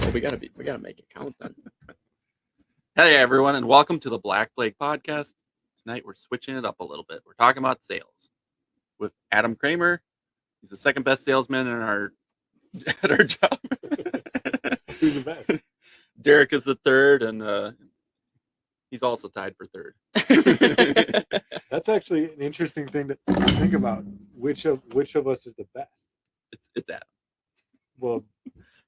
Well, we gotta make it count then. Hey everyone, and welcome to the Black Flag Podcast. Tonight we're switching it up a little bit. We're talking about sales with Adam Kremer. He's the second best salesman at our job. Who's the best? Derek is the third, and he's also tied for third. That's actually an interesting thing to think about. Which of us is the best? It's Adam. Well,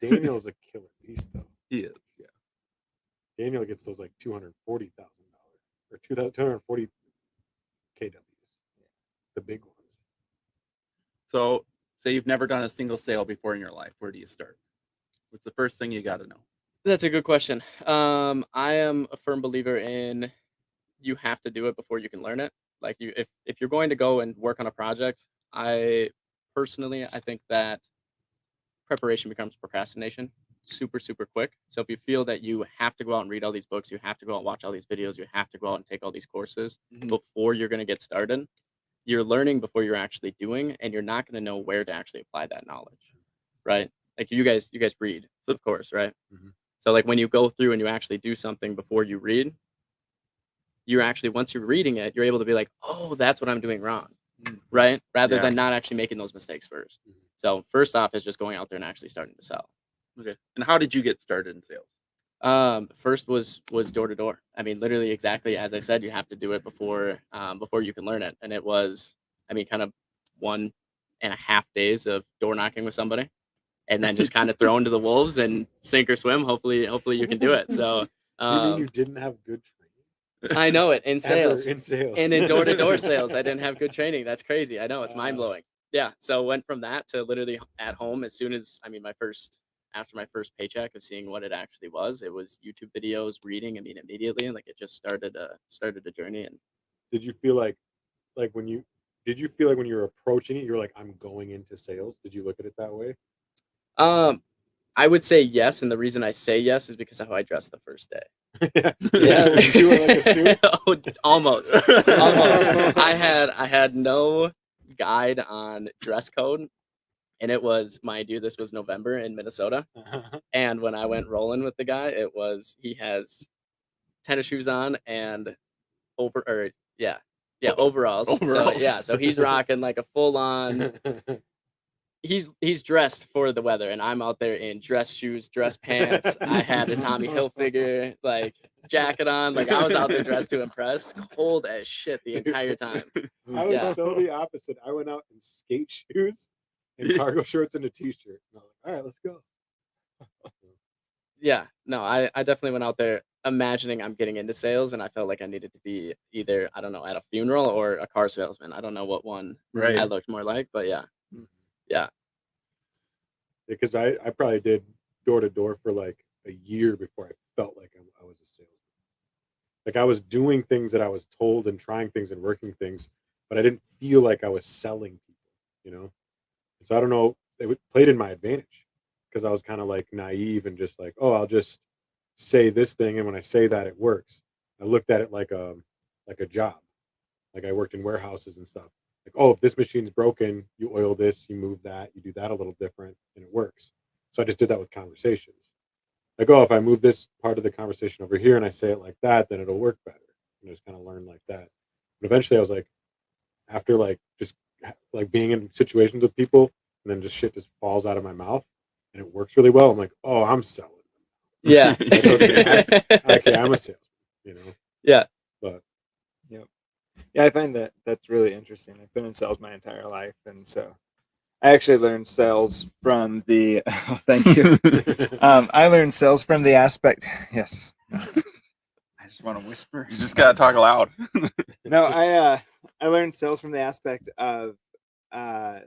Daniel's a killer beast, though. He is, yeah. Daniel gets those like $240,000 or 240 KWs, the big ones. So, say you've never done a single sale before in your life. Where do you start? What's the first thing you got to know? That's a good question. I am a firm believer in you have to do it before you can learn it. Like if you're going to go and work on a project, I think that preparation becomes procrastination super quick. So if you feel that you have to go out and read all these books, you have to go out and watch all these videos, you have to go out and take all these courses before you're going to get started, you're learning before you're actually doing, and you're not going to know where to actually apply that knowledge, right? Like you guys read, of course, right? Mm-hmm. So like when you go through and you actually do something before you read, you're actually, once you're reading it, you're able to be like, oh, that's what I'm doing wrong, right? Rather than not actually making those mistakes first. So first off is just going out there and actually starting to sell. Okay. And how did you get started in sales? First was door to door. I mean, literally exactly as I said, you have to do it before you can learn it. And it was, I mean, kind of 1.5 days of door knocking with somebody, and then just kind of thrown to the wolves and sink or swim. Hopefully you can do it. So you mean you didn't have good training? I know it in sales. In sales. And in door to door sales, I didn't have good training. That's crazy. I know, it's mind blowing. Yeah. So went from that to literally at home as soon as, I mean, after my first paycheck of seeing what it actually was, it was YouTube videos, reading. I mean, immediately, and like it just started a journey. And did you feel like when you were approaching it, you were like, I'm going into sales? Did you look at it that way? I would say yes, and the reason I say yes is because of how I dressed the first day. Yeah. Did you wear like a suit? Oh, almost. I had no guide on dress code. And it was, mind you, this was November in Minnesota. And when I went rolling with the guy, he has tennis shoes on and overalls. So he's rocking like a full on. He's dressed for the weather, and I'm out there in dress shoes, dress pants. I had a Tommy Hilfiger like jacket on. Like I was out there dressed to impress. Cold as shit the entire time. I was so the opposite. I went out in skate shoes and cargo shorts and a t-shirt. And I was like, all right, let's go. Yeah, no, I definitely went out there imagining I'm getting into sales, and I felt like I needed to be either, I don't know, at a funeral or a car salesman. I don't know what one I looked more like, but yeah. Yeah. Because I probably did door to door for like a year before I felt like I was a salesman. Like I was doing things that I was told and trying things and working things, but I didn't feel like I was selling people, you know? So I don't know, it played in my advantage because I was kind of like naive and just like, oh, I'll just say this thing, and when I say that, it works. I looked at it like a job. Like I worked in warehouses and stuff. Like, oh, if this machine's broken, you oil this, you move that, you do that a little different, and it works. So I just did that with conversations. Like, oh, if I move this part of the conversation over here and I say it like that, then it'll work better. And I just kind of learned like that. But eventually I was like, after like just like being in situations with people, and then just shit just falls out of my mouth and it works really well. I'm like, oh, I'm selling. Yeah. Okay, I'm a salesman, you know? Yeah. But yeah, I find that's really interesting. I've been in sales my entire life, and so I actually learned sales from the thank you. I learned sales from the aspect. Yes. I just want to whisper. You just gotta talk loud. No, I learned sales from the aspect of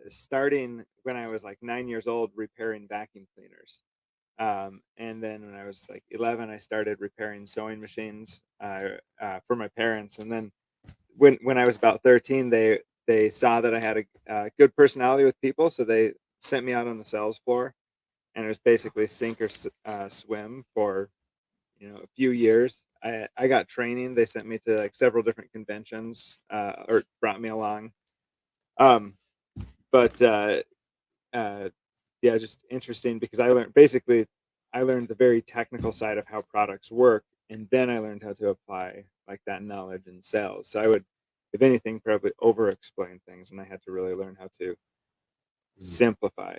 starting when I was like 9 years old, repairing vacuum cleaners. And then when I was like 11, I started repairing sewing machines for my parents. And then when I was about 13, they saw that I had a good personality with people, so they sent me out on the sales floor, and it was basically sink or swim for a few years. I got training. They sent me to like several different conventions, or brought me along. But yeah, just interesting because I learned basically I learned the very technical side of how products work, and then I learned how to apply like that knowledge in sales. So I would, if anything, probably over explain things, and I had to really learn how to simplify.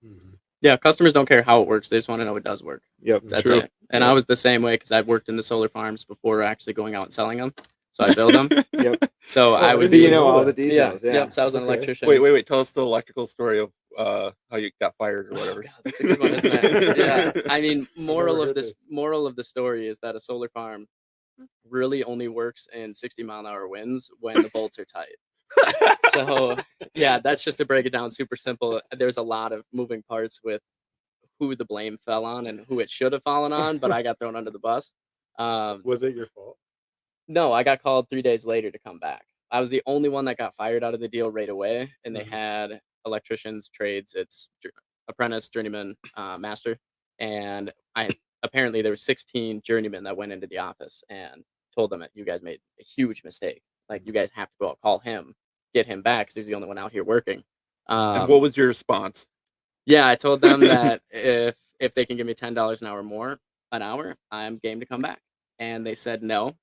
Mhm. Yeah, customers don't care how it works; they just want to know it does work. Yep. That's True. it. And I was the same way because I've worked in the solar farms before actually going out and selling them. So I build them. Yep. So I I would So didn't you be even know all the that. yeah, details. Yeah. yep. So I was an Okay. electrician. Wait. Tell us the electrical story of how you got fired or Oh, whatever. God, that's a good one, isn't it? Yeah. I mean, never heard this. moral of the story is that a solar farm really only works in 60-mile-an-hour winds when the bolts are tight. So yeah, that's just to break it down super simple. There's a lot of moving parts with who the blame fell on and who it should have fallen on, but I got thrown under the bus. Was it your fault? No, I got called 3 days later to come back. I was the only one that got fired out of the deal right away, and they Mhm. had electricians, trades, apprentice, journeyman, master, and I apparently there were 16 journeymen that went into the office and told them that you guys made a huge mistake. Like you guys have to go out, call him, get him back because he's the only one out here working. And what was your response? Yeah, I told them that if they can give me $10 an hour more an hour, I'm game to come back. And they said no,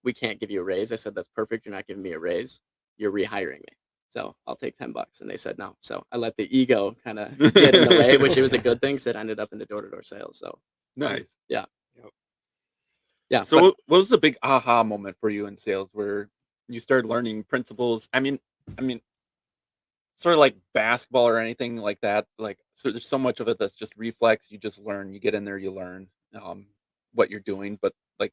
we can't give you a raise. I said, that's perfect. You're not giving me a raise. You're rehiring me. So I'll take $10. And they said no. So I let the ego kind of get in the way, which it was a good thing because it ended up in the door-to-door sales. So Nice. yeah. Yep. Yeah. So but what was the big aha moment for you in sales where you started learning principles? I mean, sort of like basketball or anything like that. Like, so there's so much of it that's just reflex. You just learn. You get in there, you learn what you're doing. But like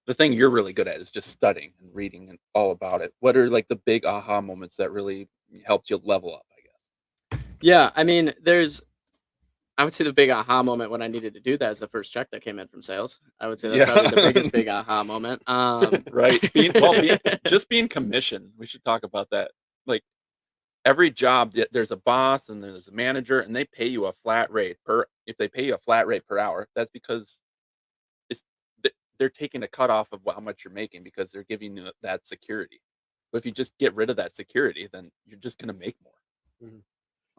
the thing you're really good at is just studying and reading and all about it. What are like the big aha moments that really helped you level up? I guess. yeah, I mean, I would say the big aha moment when I needed to do that is the first check that came in from sales. I would say that's probably the biggest big aha moment. Right. Just being commissioned. We should talk about that. Like every job, there's a boss and there's a manager, and they pay you a flat rate per. If they pay you a flat rate per hour, that's because it's they're taking a cut off of how much you're making because they're giving you that security. But if you just get rid of that security, then you're just gonna make more. Mhm.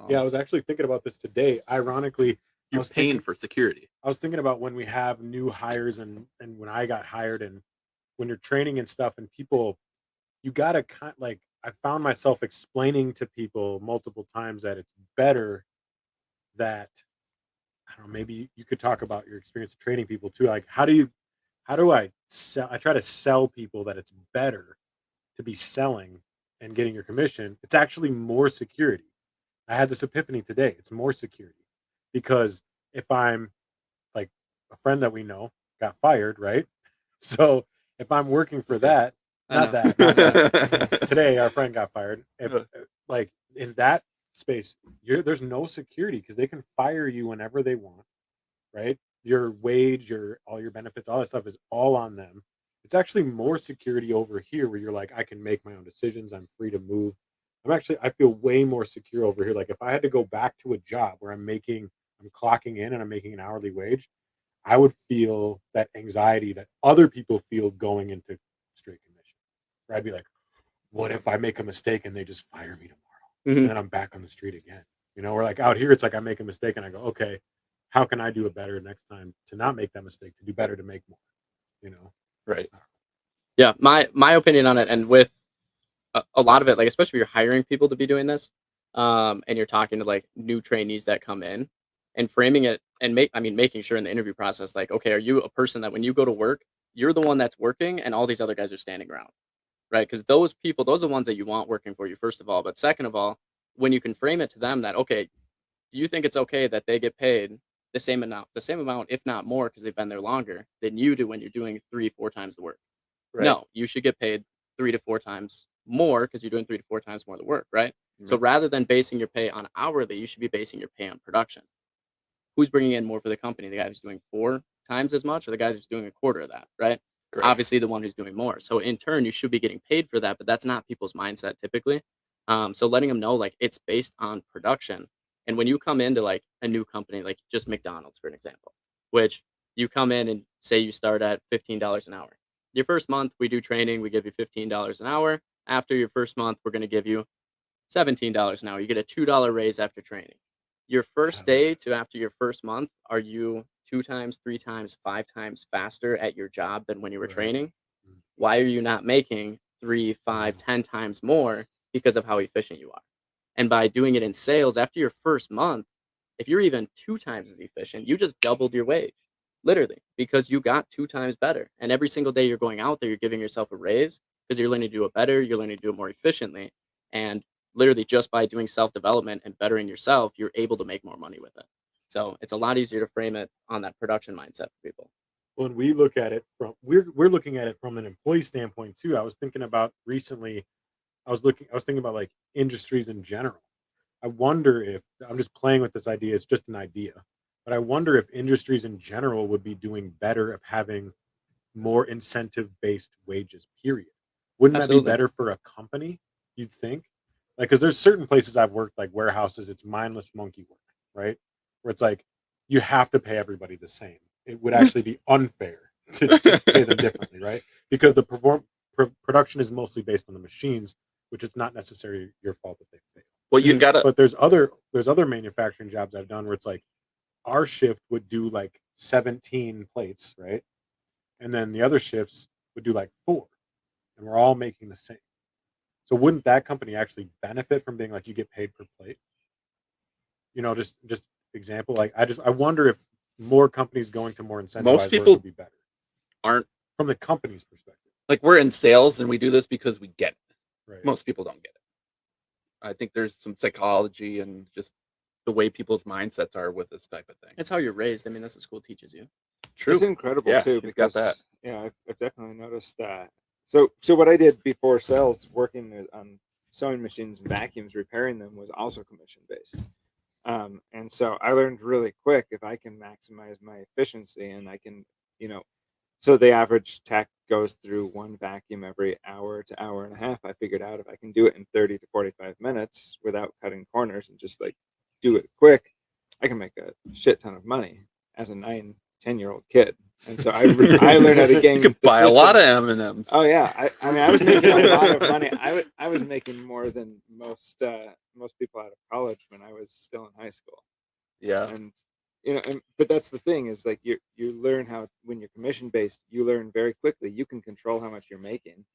Yeah, I Um, was actually thinking about this today. Ironically, you're paying for security. I was thinking about when we have new hires and when I got hired and when you're training and stuff and people, you gotta like I found myself explaining to people multiple times that it's better that I don't know, maybe you could talk about your experience training people too. Like how do I sell? I try to sell people that it's better to be selling and getting your commission. It's actually more security. I had this epiphany today. It's more security because if I'm like a friend that we know got fired, right? So if I'm working for Okay. that, I not know. that today our friend got fired. If Uh. like in that space, there's no security because they can fire you whenever they want, right? Your wage, your all your benefits, all that stuff is all on them. It's actually more security over here where you're like, I can make my own decisions. I'm free to move. I feel way more secure over here. Like if I had to go back to a job where I'm clocking in and I'm making an hourly wage, I would feel that anxiety that other people feel going into straight commission. Where I'd be like, what if I make a mistake and they just fire me tomorrow? Mhm. And then I'm back on the street again. We're like out here, it's like I make a mistake and I go, okay, how can I do it better next time to not make that mistake, to do better, to make more, you know? Right. Yeah, my opinion on it, and with a lot of it, like especially if you're hiring people to be doing this, and you're talking to like new trainees that come in, and framing it and making sure in the interview process, like, okay, are you a person that when you go to work, you're the one that's working, and all these other guys are standing around, right? Because those people, those are the ones that you want working for you, first of all. But second of all, when you can frame it to them that, okay, do you think it's okay that they get paid the same amount, if not more, because they've been there longer than you do when you're doing 3, 4 times the work? Right. No, you should get paid 3 to 4 times more because you're doing 3 to 4 times more of the work, right? So Right. rather than basing your pay on hourly, you should be basing your pay on production. Who's bringing in more for the company? The guy who's doing 4 times as much, or the guy who's doing a quarter of that, right? Correct. Obviously, the one who's doing more. So in turn, you should be getting paid for that, but that's not people's mindset typically. So letting them know like it's based on production. And when you come into like a new company, like just McDonald's for an example, which you come in and say you start at $15 an hour. Your first month, we do training, we give you $15 an hour. After your first month, we're going to give you $17 an hour. You get a $2 raise after training. your first don't know. day to after your first month, are you 2 times, 3 times, 5 times faster at your job than when you were Right. training? Mm. Why are you not making 3, 5, 10 times more because of how efficient you are? And by doing it in sales after your first month, if you're even 2 times as efficient, you just doubled your wage, literally, because you got 2 times better. And every single day you're going out there, you're giving yourself a raise because you're learning to do it better, you're learning to do it more efficiently. And literally just by doing self-development and bettering yourself, you're able to make more money with it. So it's a lot easier to frame it on that production mindset for people. When we look at it from we're looking at it from an employee standpoint too. I was thinking about recently, I was thinking about like industries in general. I wonder if I'm just playing with this idea, it's just an idea, but I wonder if industries in general would be doing better of having more incentive based wages, period. Wouldn't that be Absolutely. better for a company, you'd think? Like, because there's certain places I've worked, like warehouses, it's mindless monkey work, right? Where it's like you have to pay everybody the same. It would actually be unfair to pay them differently, right? Because the production is mostly based on the machines, which it's not necessarily your fault if they fail. Well, you gotta. But there's other manufacturing jobs I've done where it's like our shift would do like 17 plates, right? And then the other shifts would do like 4, and we're all making the same. So wouldn't that company actually benefit from being like you get paid per plate? Just example. Like I wonder if more companies going to more incentivized work people would be better aren't from the company's perspective, like we're in sales and we do this because we get it. right? Most people don't get it. I think there's some psychology and just the way people's mindsets are with this type of thing. It's how you're raised. I mean, that's what school teaches you. True. It's incredible Yeah, too you've got because that. yeah, I've definitely noticed that. So what I did before sales, working on sewing machines and vacuums, repairing them, was also commission based. And so I learned really quick if I can maximize my efficiency and I can, so the average tech goes through one vacuum every hour to hour and a half. I figured out if I can do it in 30 to 45 minutes without cutting corners and just like do it quick, I can make a shit ton of money as a 9, 10-year-old kid. And so I learned how to You game could the buy a lot of system. M&Ms. Oh yeah, I mean I was making a lot of money. I was making more than most people out of college when I was still in high school. Yeah. And but that's the thing is like you learn how when you're commission based, you learn very quickly. You can control how much you're making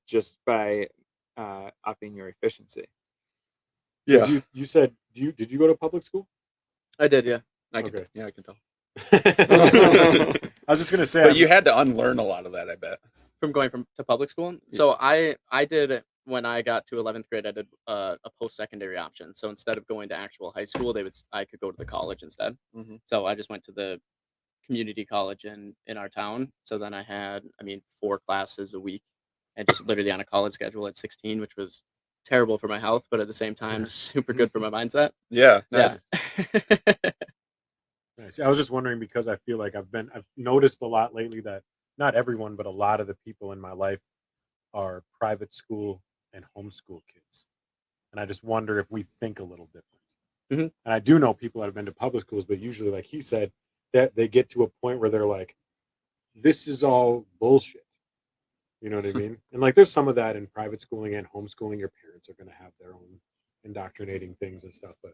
just by upping your efficiency. So you said did you go to public school? I did, yeah. I can, Okay. yeah, I can tell. I was just gonna say, But you had to unlearn a lot of that, I bet. From going to public school. So I did when I got to 11th grade. I did a post-secondary option. So instead of going to actual high school, I could go to the college instead. Mm-hmm. So I just went to the community college in our town. So then I had 4 classes a week, and just literally on a college schedule at 16, which was terrible for my health, but at the same time super good for my mindset. Yeah. Nice. Yeah. Nice. I was just wondering because I feel like I've noticed a lot lately that not everyone, but a lot of the people in my life are private school and homeschool kids. And I just wonder if we think a little different. Mhm. And I do know people that have been to public schools, but usually, like he said, that they get to a point where they're like, this is all bullshit. You know what I mean? And like there's some of that in private schooling and homeschooling. Your parents are going to have their own indoctrinating things and stuff, but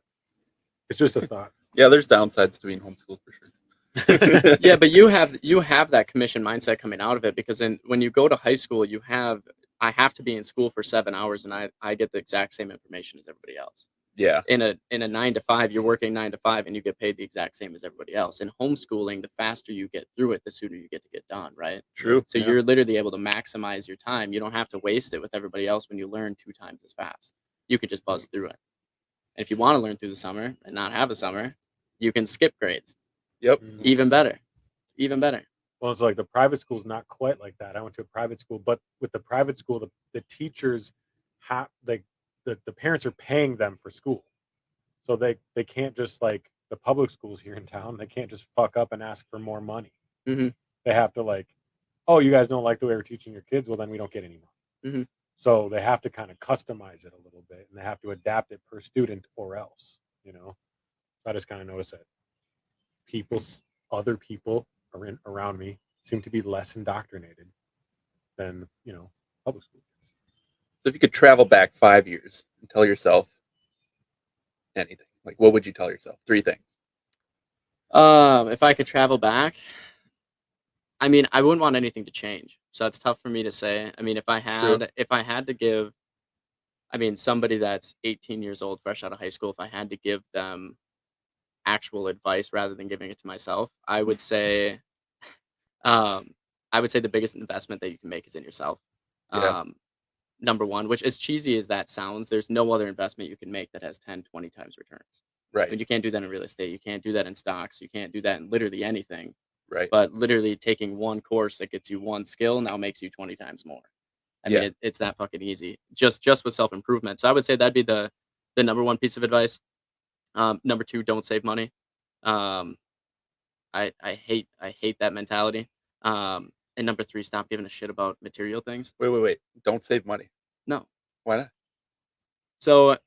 it's just a thought. Yeah, there's downsides to being homeschooled for sure. Yeah, but you have that commission mindset coming out of it because when you go to high school, I have to be in school for 7 hours and I get the exact same information as everybody else. Yeah. In a 9 to 5, you're working 9 to 5 and you get paid the exact same as everybody else. In homeschooling, the faster you get through it, the sooner you get to get done, right? True. So yeah. you're literally able to maximize your time. You don't have to waste it with everybody else when you learn 2 times as fast. You can just buzz through it. And if you want to learn through the summer and not have a summer, you can skip grades. Yep. Even better. Even better. Well, it's like the private school's not quite like that. I went to a private school, but with the private school, the teachers have the parents are paying them for school. So they can't just like the public schools here in town, they can't just fuck up and ask for more money. Mhm. They have to like, oh, you guys don't like the way we're teaching your kids? Well, then we don't get any money. Mhm. So they have to kind of customize it a little bit and they have to adapt it per student or else, I just kind of noticed that other people around me seem to be less indoctrinated than public school kids. So if you could travel back 5 years and tell yourself anything, Like, what would you tell yourself? 3 things. If I could travel back, I mean, I wouldn't want anything to change. So it's tough for me to say. I mean, if I had to give, I mean, somebody that's 18 years old, fresh out of high school, if I had to give them actual advice rather than giving it to myself, um, I would say the biggest investment that you can make is in yourself. Yeah. Number one, which as cheesy as that sounds, there's no other investment you can make that has 10, 20 times returns. I mean, Right. you can't do that in real estate. You can't do that in stocks. You can't do that in literally anything. Right. But literally taking one course that gets you one skill now makes you 20 times more. I mean, Yeah. it's that fucking easy. Just with self improvement. So I would say that'd be the number one piece of advice. Number two, don't save money. Um, I hate that mentality. And number three, stop giving a shit about material things. Wait. Don't save money. No. Why not? So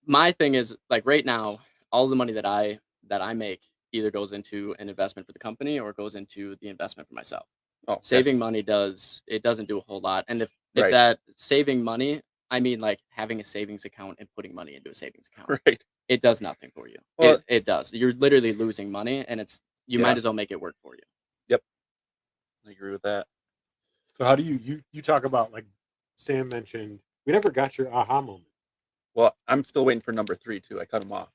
my thing is like right now, all the money that I make either goes into an investment for the company or goes into the investment for myself. Oh, okay. Saving money doesn't do a whole lot. And if Right. that saving money, I mean like having a savings account and putting money into a savings account. Right. It does nothing for you. Well- It does. You're literally losing money and you Yeah. might as well make it work for you. I agree with that. So how do you talk about, like Sam mentioned, we never got your aha moment. Well, I'm still waiting for number 3 too. I cut him off.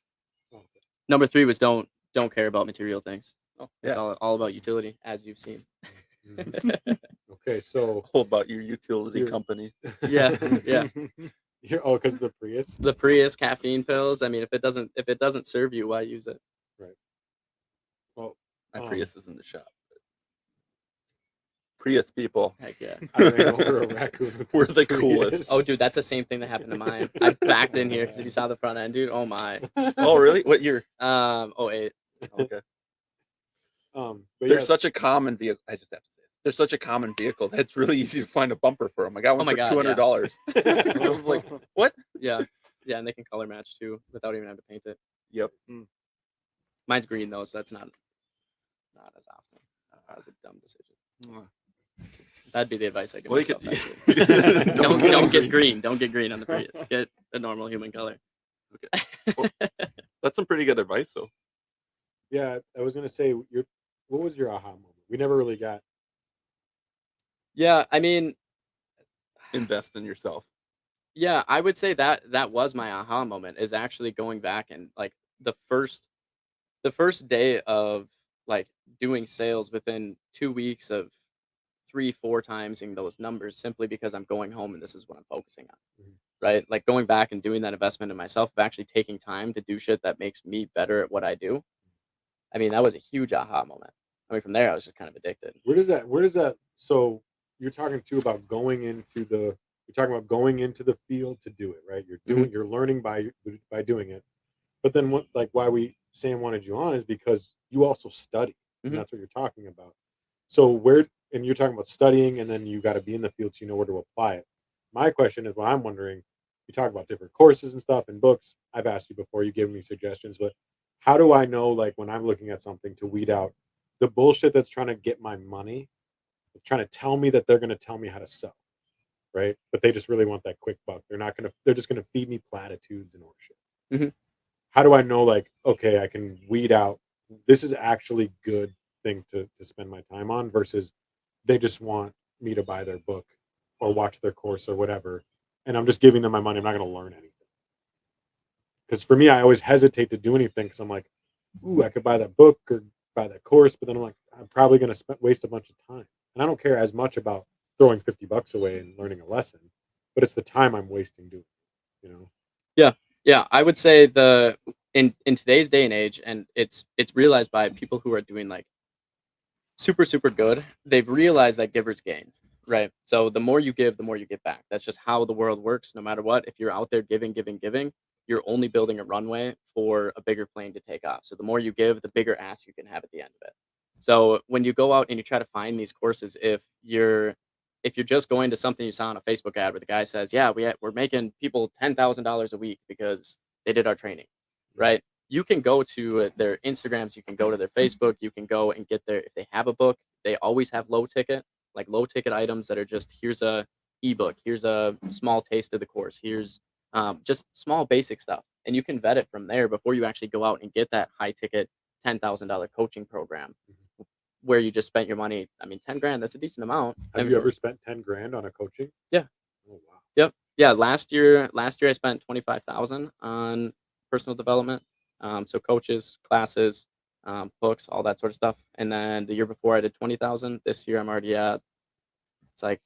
Oh, Number three was don't care about material things. Oh, It's yeah. all about utility, as you've seen. mhm. Okay, so All about your utility You're- company. Yeah, yeah. because of the Prius. The Prius caffeine pills. I mean, if it doesn't serve you, why use it? Well, My Um, Prius is in the shop. Prius people. Heck yeah. I ran over a raccoon. With We're this the Prius. coolest. Oh, dude, that's the same thing that happened to mine. I backed in here because if you saw the front end, dude, oh my. Oh, really? What year? 08. Okay. But There's yeah, such a common vehicle. I just have to say it. There's such a common vehicle that it's really easy to find a bumper for them. I got one Oh my for God, yeah. $200. I was like, what? Yeah, yeah, and they can color match too without even having to paint it. Yep. Mine's green though, so that's not as often. That was a dumb decision. That'd be the advice I give Well, you myself. could- actually. Don't don't get get green. Don't get green on the Prius. Get a normal human color. Well, That's some pretty good advice, though. yeah, I was gonna say, what was your aha moment? We never really got. Yeah, I mean, Invest in yourself. yeah, I would say that was my aha moment is actually going back and like the first day of like doing sales within 2 weeks of 3-4 times in those numbers simply because I'm going home and this is what I'm focusing on. Mhm. Right? Like going back and doing that investment in myself of actually taking time to do shit that makes me better at what I do. I mean, that was a huge aha moment. I mean, from there I was just kind of addicted. Where does that? So you're talking too about going into the. You're talking about going into the field to do it, right? You're doing. You're learning by doing it. But then what? Like why Sam wanted you on is because you also study, Mhm. and that's what you're talking about. So where? And you're talking about studying, and then you got to be in the field so you know where to apply it. My question is, what I'm wondering. You talk about different courses and stuff and books. I've asked you before. You give me suggestions, but how do I know, like when I'm looking at something, to weed out the bullshit that's trying to get my money, trying to tell me that they're going to tell me how to sell, right? But they just really want that quick buck. They're not going to. They're just going to feed me platitudes and horseshit. Mhm. How do I know, like, okay, I can weed out this is actually good thing to spend my time on versus they just want me to buy their book or watch their course or whatever, and I'm just giving them my money. I'm not going to learn anything. Because for me, I always hesitate to do anything because I'm like, ooh, I could buy that book or buy that course, but then I'm like, I'm probably going to waste a bunch of time. And I don't care as much about throwing $50 away and learning a lesson, but it's the time I'm wasting doing it, you know? Yeah, I would say in today's day and age, and it's realized by people who are doing like super good. They've realized that givers gain, right? So the more you give, the more you get back. That's just how the world works. No matter what, if you're out there giving, you're only building a runway for a bigger plane to take off. So the more you give, the bigger ass you can have at the end of it. So when you go out and you try to find these courses, if you're just going to something you saw on a Facebook ad where the guy says, "Yeah, we're making people $10,000 a week because they did our training," right? You can go to their Instagrams, you can go to their Facebook, you can go and get their if they have a book, they always have low ticket items that are just here's a ebook, here's a small taste of the course, here's just small basic stuff, and you can vet it from there before you actually go out and get that high ticket $10,000 coaching program where you just spent your money. I mean, 10 grand, that's a decent amount. Have you ever spent 10 grand on a coaching? Yeah. Oh wow. Yep. Yeah. Last year I spent 25,000 on personal development. So coaches, classes, books, all that sort of stuff. And then the year before I did 20,000. This year I'm already at, it's like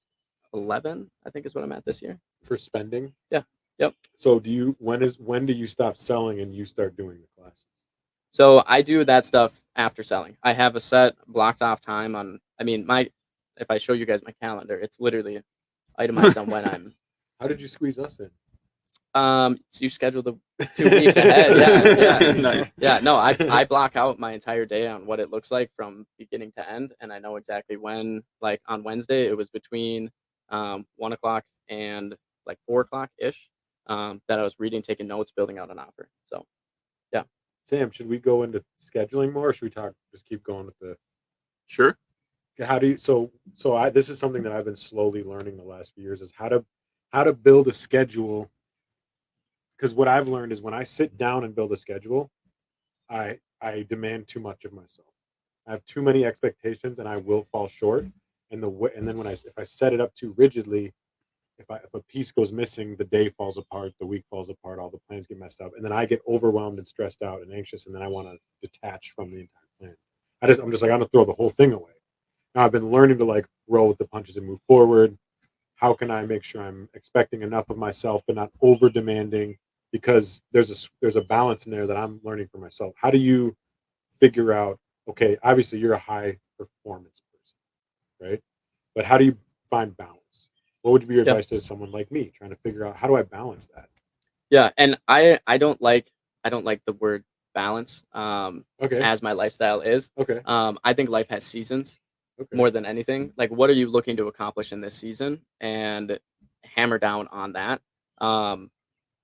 11, I think is what I'm at this year. For spending? Yeah. Yep. So when do you stop selling and you start doing the classes? So I do that stuff after selling. I have a set blocked off time on, I mean, if I show you guys my calendar, it's literally itemized on when I'm. How did you squeeze us in? So you schedule the 2 weeks ahead. Yeah. Nice. Yeah, no, I block out my entire day on what it looks like from beginning to end, and I know exactly when. Like on Wednesday, it was between 1 o'clock and like 4 o'clock ish. That I was reading, taking notes, building out an offer. So yeah. Sam, should we go into scheduling more, or should we just keep going with the? Sure. How do you this is something that I've been slowly learning the last few years is how to build a schedule. Because what I've learned is when I sit down and build a schedule, I demand too much of myself. I have too many expectations and I will fall short. And then if I set it up too rigidly, if a piece goes missing, the day falls apart, the week falls apart, all the plans get messed up, and then I get overwhelmed and stressed out and anxious, and then I want to detach from the entire plan. I'm just like, I'm gonna throw the whole thing away. Now I've been learning to like roll with the punches and move forward. How can I make sure I'm expecting enough of myself but not over demanding? Because there's a balance in there that I'm learning for myself. How do you figure out, okay, obviously you're a high performance person, right? But how do you find balance? What would be your advice to someone like me trying to figure out how do I balance that? Yeah, and I don't like the word balance Okay. as my lifestyle is. Okay. I think life has seasons Okay. more than anything. Like, what are you looking to accomplish in this season, and hammer down on that.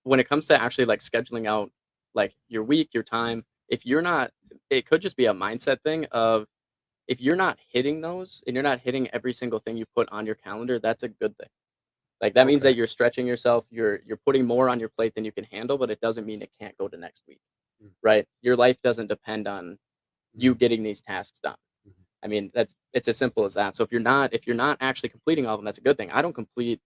When it comes to actually like scheduling out like your week, your time, if you're not, it could just be a mindset thing of if you're not hitting those and you're not hitting every single thing you put on your calendar, that's a good thing. Like that means Okay. that you're stretching yourself, you're putting more on your plate than you can handle, but it doesn't mean it can't go to next week. Mm. Right? Your life doesn't depend on you Mhm. getting these tasks done. Mhm. I mean, it's as simple as that. So if you're not actually completing all of them, that's a good thing. I don't complete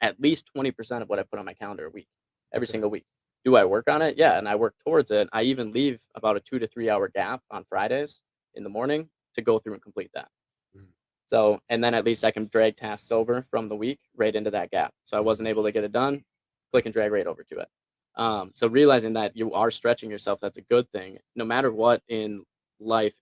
at least 20% of what I put on my calendar a week, every Okay. single week. Do I work on it? Yeah, and I work towards it. I even leave about a 2 to 3 hour gap on Fridays in the morning to go through and complete that. Mhm. So, and then at least I can drag tasks over from the week right into that gap. So I wasn't able to get it done, click and drag right over to it. So realizing that you are stretching yourself, that's a good thing. No matter what in life,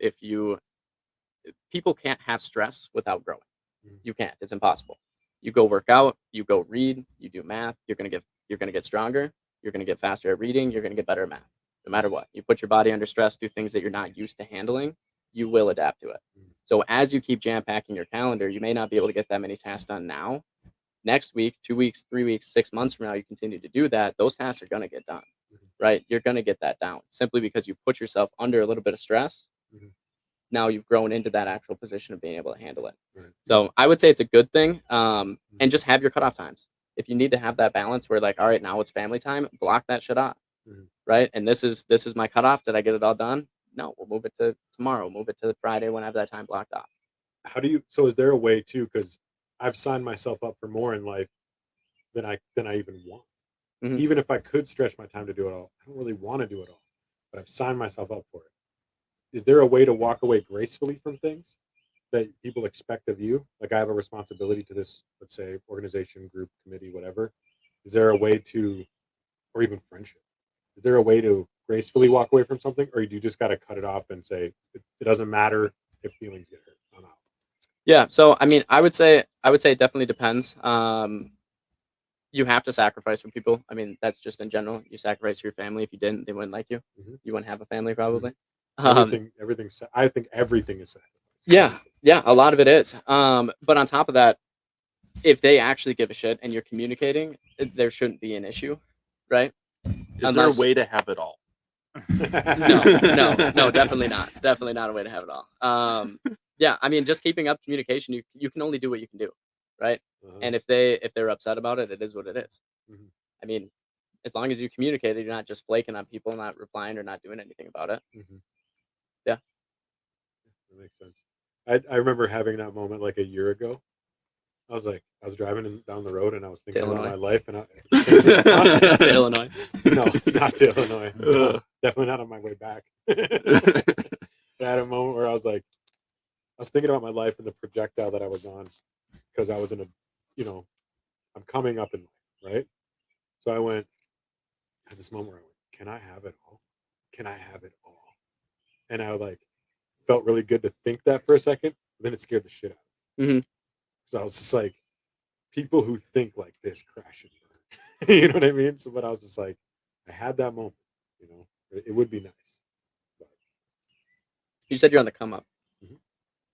people can't have stress without growing. Mhm. You can't. It's impossible. You go work out, you go read, you do math, you're gonna get stronger, you're gonna get faster at reading, you're gonna get better at math. No matter what. You put your body under stress, do things that you're not used to handling, you will adapt to it. Mhm. So as you keep jam packing your calendar, you may not be able to get that many tasks done now. Next week, 2 weeks, 3 weeks, 6 months from now, you continue to do that, those tasks are gonna get done. Mhm. Right? You're gonna get that down simply because you put yourself under a little bit of stress. Mhm. Now you've grown into that actual position of being able to handle it. Right. So I would say it's a good thing. Mhm. And just have your cutoff times. If you need to have that balance where like, all right, now it's family time, block that shit off. Mhm. Right. And this is my cutoff. Did I get it all done? No, we'll move it to tomorrow. Move it to Friday when I have that time blocked off. So is there a way too? Because I've signed myself up for more in life than I even want. Mhm. Even if I could stretch my time to do it all, I don't really want to do it all. But I've signed myself up for it. Is there a way to walk away gracefully from things that people expect of you? Like I have a responsibility to this, let's say, organization, group, committee, whatever. Is there a way to, or even friendship? Is there a way to gracefully walk away from something, or do you just got to cut it off and say it doesn't matter if feelings get hurt? I'm out. Yeah. So I mean, I would say it definitely depends. You have to sacrifice for people. I mean, that's just in general. You sacrifice for your family. If you didn't, they wouldn't like you. Mhm. You wouldn't have a family probably. Everything. I think everything is sacrifice. Yeah, yeah, a lot of it is. But on top of that, if they actually give a shit and you're communicating, there shouldn't be an issue, right? Is there a Unless- way to have it all? No, definitely not. Definitely not a way to have it all. Yeah, I mean, just keeping up communication. You can only do what you can do, right? Uh-huh. And if they're upset about it, it is what it is. Mhm. I mean, as long as you communicate, you're not just flaking on people, not replying or not doing anything about it. Mhm. Yeah. That makes sense. I remember having that moment like a year ago. I was driving down the road and I was thinking about Illinois? my life and To Illinois. No, not to Illinois. No, Uh. definitely not on my way back. I had a moment where I was thinking about my life and the projectile that I was on because I was in a, I'm coming up in life, right? So I had this moment where I went, can I have it all? Can I have it all? And I felt really good to think that for a second, but then it scared the shit out of me. hmm So I was just like, people who think like this crash and burn. You know what I mean? So, but I was just like, I had that moment, it would be nice. But, You said you're on the come up. Mhm.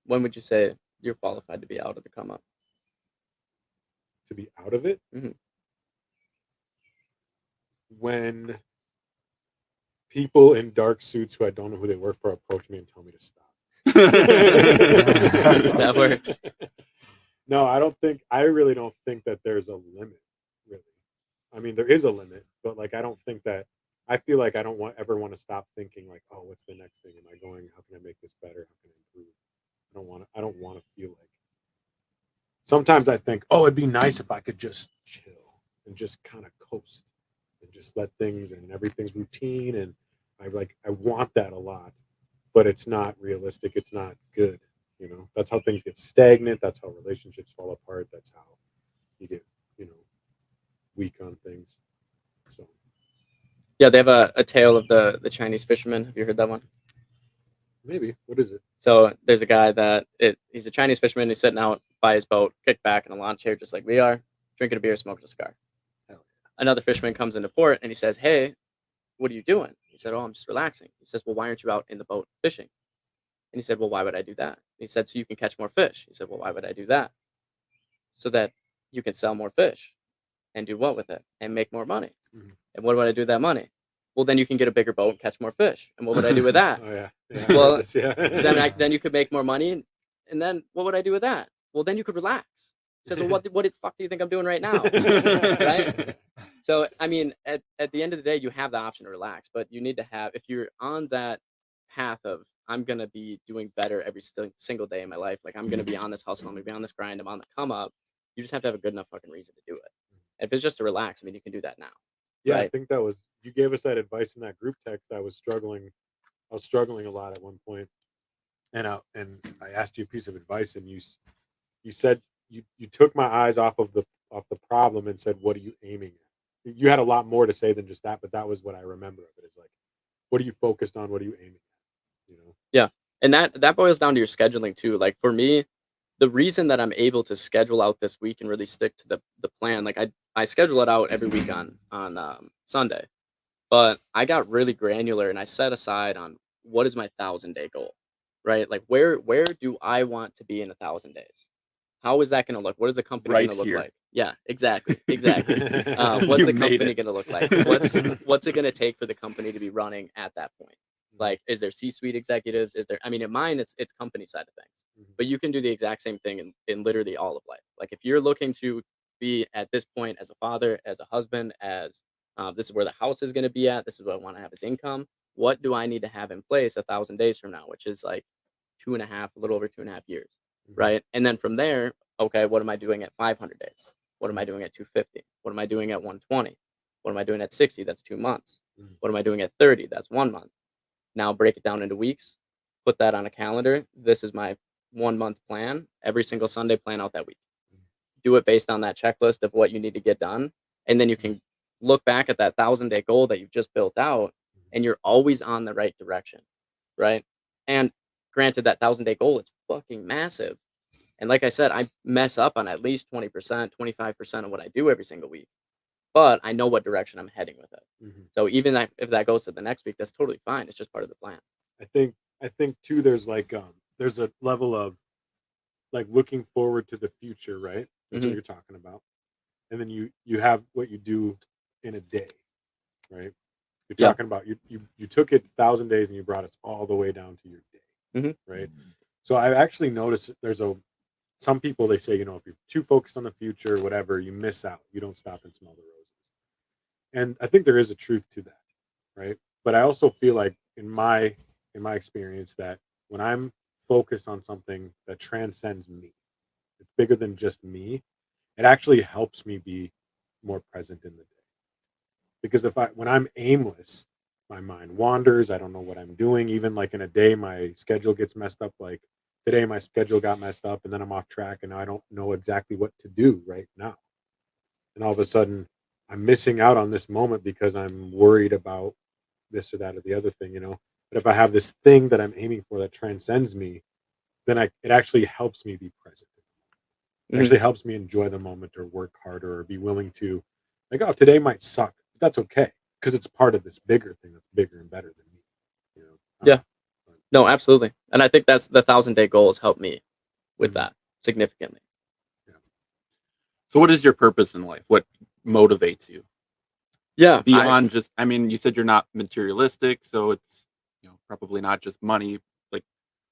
When would you say you're qualified to be out of the come up? to be out of it, Mhm. when people in dark suits who I don't know who they work for approach me and tell me to stop. That works. No, I really don't think that there's a limit, really. I mean, there is a limit, but I don't think that, I feel like I don't ever want to stop thinking like, oh, what's the next thing? Am I going, how can I make this better? How can I improve? I don't want to feel like, sometimes I think, oh, it'd be nice if I could just chill and just kind of coast and just let things and everything's routine. And I want that a lot, but it's not realistic. It's not good. That's how things get stagnant. That's how relationships fall apart. That's how you get, weak on things. So Yeah, they have a tale of the Chinese fisherman. Have you heard that one? maybe, what is it? So there's a guy he's a Chinese fisherman. He's sitting out by his boat, kicked back in a lawn chair, just like we are, drinking a beer, smoking a cigar. Hell Another fisherman comes into port and he says, "Hey, what are you doing?" He said, "Oh, I'm just relaxing." He says, "Well, why aren't you out in the boat fishing?" And he said, "Well, why would I do that?" He said, "So you can catch more fish." He said, "Well, why would I do that?" "So that you can sell more fish and do what with it and make more money." Mhm. "And what would I do with that money?" "Well, then you can get a bigger boat and catch more fish." "And what would I do with that?" Oh yeah, I heard Well, this, yeah. then you could make more money, and then what would I do with that? "Well, then you could relax." He says, "Well, what the fuck do you think I'm doing right now?" Right? So, I mean, at the end of the day, you have the option to relax, but you need to have, if you're on that path of, I'm going to be doing better every single day in my life, like I'm going to be on this hustle, I'm going to be on this grind, I'm on the come up, you just have to have a good enough fucking reason to do it. If it's just to relax, I mean, you can do that now, Yeah, I right? think that was, you gave us that advice in that group text. I was struggling a lot at one point, and I asked you a piece of advice, and you said you took my eyes off the problem and said, "What are you aiming at?" You had a lot more to say than just that, but that was what I remember of it. It's like, what are you focused on? What are you aiming at? Yeah. And that boils down to your scheduling too. Like for me, the reason that I'm able to schedule out this week and really stick to the plan, like I schedule it out every week on Sunday. But I got really granular and I set aside on what is my 1,000-day goal, right? Like where do I want to be in 1,000 days? How is that going to look? What is the company Right going to look here. like? Yeah, exactly, exactly. What's You the made company it. going to look like? What's it going to take for the company to be running at that point? Like, is there C-suite executives? Is there? I mean, in mine, it's company side of things, Mhm. but you can do the exact same thing in literally all of life. Like, if you're looking to be at this point as a father, as a husband, as this is where the house is going to be at. This is what I want to have as income. What do I need to have in place 1,000 days from now, which is like 2.5, a little over 2.5 years, Mhm. right? And then from there, okay, what am I doing at 500 days? What am I doing at 250? What am I doing at 120? What am I doing at 60? That's 2 months. Mhm. What am I doing at 30? That's 1 month. Now break it down into weeks. Put that on a calendar. This is my 1 month plan. Every single Sunday, plan out that week. Do it based on that checklist of what you need to get done, and then you can look back at that 1,000-day goal that you've just built out, and you're always on the right direction, right? And granted, that 1,000-day goal is fucking massive, and like I said, I mess up on at least 20%, 25% of what I do every single week, but I know what direction I'm heading with it. Mhm. So even if that goes to the next week, that's totally fine. It's just part of the plan. I think too. There's a level of looking forward to the future, right? That's what Mhm. you're talking about, and then you have what you do in a day, right? You're Yeah. talking about you took it 1,000 days and you brought us all the way down to your day, Mhm. right? So I actually noticed some people, they say, if you're too focused on the future or whatever, you miss out. You don't stop and smell the roses. And I think there is a truth to that, right? But I also feel like in my experience that when I'm focused on something that transcends me, it's bigger than just me, it actually helps me be more present in the day. Because when I'm aimless, my mind wanders, I don't know what I'm doing. Even like in a day my schedule gets messed up, like today my schedule got messed up and then I'm off track and I don't know exactly what to do right now. And all of a sudden I'm missing out on this moment because I'm worried about this or that or the other thing, But if I have this thing that I'm aiming for that transcends me, then it actually helps me be present. It Mhm. actually helps me enjoy the moment or work harder or be willing to, like, oh, today might suck, but that's okay because it's part of this bigger thing that's bigger and better than me. I don't Yeah. know. But, No, absolutely. And I think that's the 1,000-day goal has helped me with Mhm. that significantly. So what is your purpose in life? What motivates you Yeah, beyond just? I mean, you said you're not materialistic, so it's probably not just money. Like,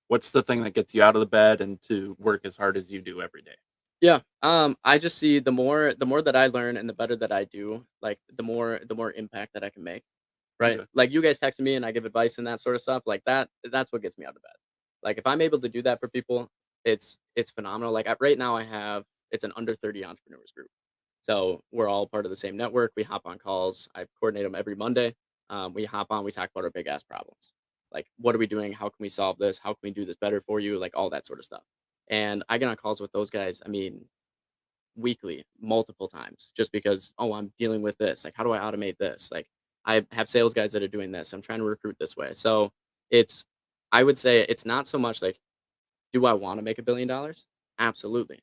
what's the thing that gets you out of the bed and to work as hard as you do every day? yeah. I just see the more that I learn and the better that I do, like the more impact that I can make. Right? Okay. Like you guys texting me and I give advice and that sort of stuff. Like that's what gets me out of bed. Like if I'm able to do that for people, it's phenomenal. Like right now it's an under 30 entrepreneurs group. So we're all part of the same network. We hop on calls. I coordinate them every Monday. We hop on. We talk about our big ass problems. Like what are we doing? How can we solve this? How can we do this better for you? Like all that sort of stuff. And I get on calls with those guys. I mean, weekly, multiple times, just because I'm dealing with this. Like, how do I automate this? Like, I have sales guys that are doing this. I'm trying to recruit this way. So it's, I would say it's not so much like, do I want to make $1 billion? Absolutely.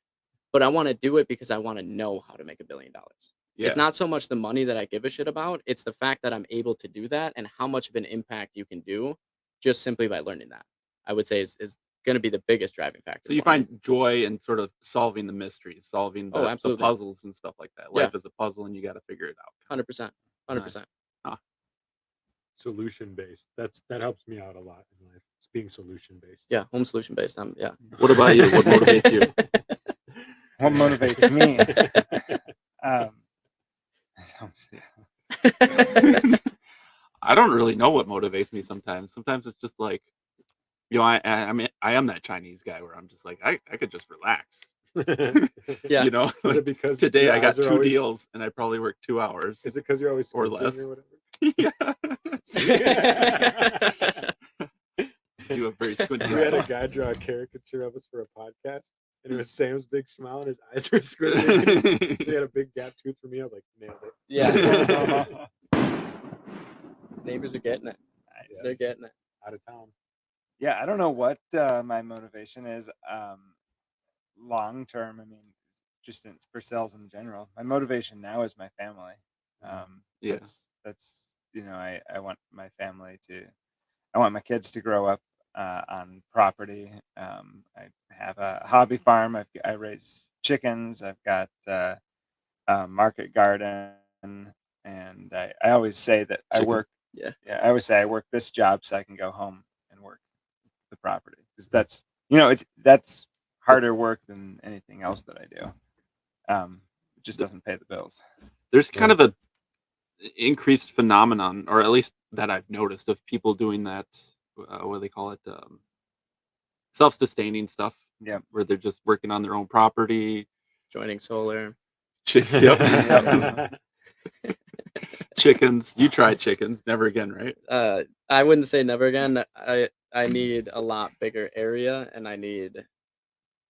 But I want to do it because I want to know how to make $1 billion. It's Yeah. not so much the money that I give a shit about. It's the fact that I'm able to do that and how much of an impact you can do just simply by learning that. I would say is going to be the biggest driving factor So you for me. find joy in sort of solving the mysteries, solving Oh, the absolutely. puzzles and stuff like that. Yeah. Life is a puzzle, and you got to figure it out. 100%. 100%. solution based. That helps me out a lot in life. It's being solution based. Yeah, home solution based. Yeah. What about you? What motivates you? What motivates me? I don't really know what motivates me sometimes. Sometimes it's just like, I mean, I am that Chinese guy where I'm just like, I could just relax. Yeah. Is Like, it because today your I got eyes are 2 always- deals and I probably worked 2 hours. Is it because you're always Or squinting less. or whatever? Do a very squinty We had a eyes. guy draw a caricature of us for a podcast, and it was Sam's big smile, and his eyes were squinting. He had a big gap tooth for me. I was like, nailed it. Yeah. Neighbors are getting it. Yeah. They're getting it. Out of town. Yeah, I don't know what my motivation is long term. I mean, just for sales in general. My motivation now is my family. Yeah. That's I want my family I want my kids to grow up on property. I have a hobby farm. I raise chickens. I've got a market garden, and I always say that I Chickens. work. Yeah. Yeah, I always say I work this job so I can go home and work the property because that's that's harder work than anything else that I do. It just doesn't pay the bills. There's kind of a increased phenomenon, or at least that I've noticed, of people doing that. What do they call it? Self-sustaining stuff. Yeah. Where they're just working on their own property. Joining solar. Yep. Chickens. You tried chickens. Never again, right? I wouldn't say never again. I need a lot bigger area, and I need.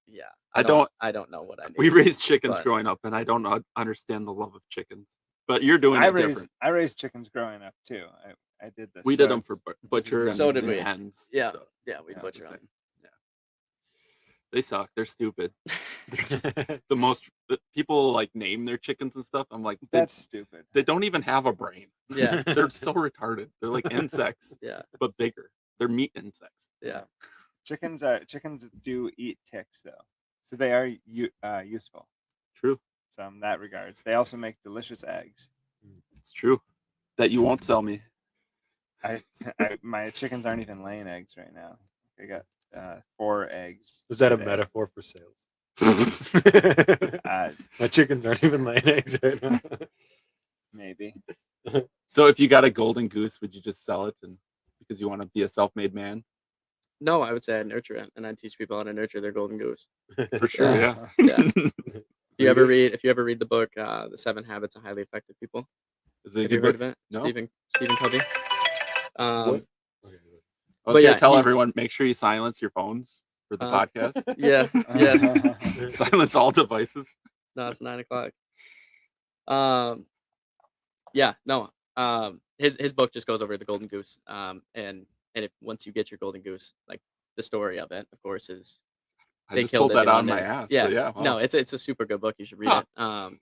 Yeah. I don't know what I need. We raised chickens but- growing up, and I don't understand the love of chickens. But you're doing it different. I raised chickens growing up too. I did this. We did them for butcher is and, So did and we. hens. Yeah. so Yeah, we it's butcher the them. same. Yeah. They suck. They're stupid. They're just the most. People like name their chickens and stuff. I'm like, That's stupid. they don't even have a brain. Yeah. They're so retarded. They're like insects, Yeah. but bigger. They're meat insects. Yeah. Chickens do eat ticks though, so they are useful. True. So in that regards, they also make delicious eggs. It's true. That you won't sell me. My chickens aren't even laying eggs right now. I got 4 eggs. Is that a today. metaphor for sales? Uh, My chickens aren't even laying eggs right now. maybe. So if you got a golden goose, would you just sell it and because you want to be a self-made man? No, I would say I'd nurture it, and I'd teach people how to nurture their golden goose. For sure, yeah. Yeah. Read it. If you ever read the book, The 7 Habits of Highly Effective People, Is it a have you good heard book? of it? No. Stephen Covey. What? Um, Okay. I was But gonna yeah, tell he- everyone, make sure you silence your phones for the podcast. yeah, yeah. Silence all devices. No, it's 9 o'clock. Yeah, no. His book just goes over the golden goose. And if once you get your golden goose, like the story of it, of course, is I they just killed pulled it. that They out of wanted my it. ass. Yeah, So yeah. no, Wow. it's a super good book. You should read Huh. it.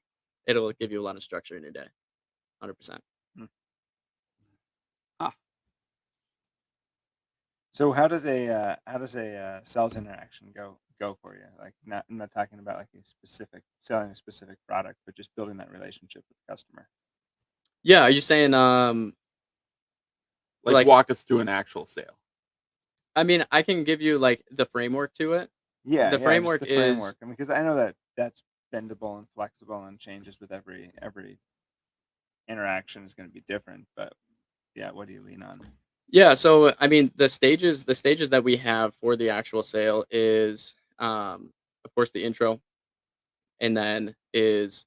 It'll give you a lot of structure in your day, 100%. So how does a sales interaction go for you? Like I'm not talking about like a specific selling a specific product, but just building that relationship with the customer. Yeah, are you saying like- Walk us through an actual sale. I mean, I can give you like the framework to it. Yeah, The just framework the is- framework. I mean, because I know that that's bendable and flexible and changes with every interaction is going to be different. But yeah, what do you lean on? Yeah, so I mean, the stages that we have for the actual sale is, of course, the intro, and then is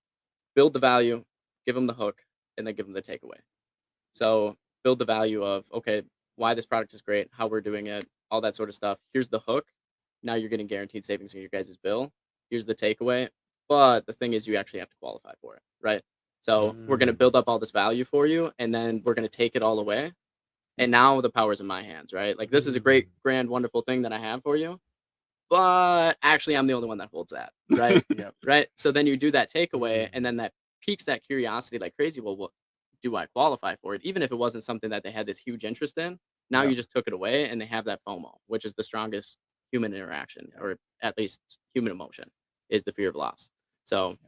build the value, give them the hook, and then give them the takeaway. So build the value of, okay, why this product is great, how we're doing it, all that sort of stuff. Here's the hook. Now you're getting guaranteed savings in your guys' bill. Here's the takeaway. But the thing is, you actually have to qualify for it, right? So we're going to build up all this value for you, and then we're going to take it all away. And now the power's in my hands, right? Like, this is a great, grand, wonderful thing that I have for you. But actually, I'm the only one that holds that, right? Yep. Right? So then you do that takeaway, and then that piques that curiosity like crazy. Well, what do I qualify for it? Even if it wasn't something that they had this huge interest in, now Yep. you just took it away, and they have that FOMO, which is the strongest human interaction, or at least human emotion, is the fear of loss. So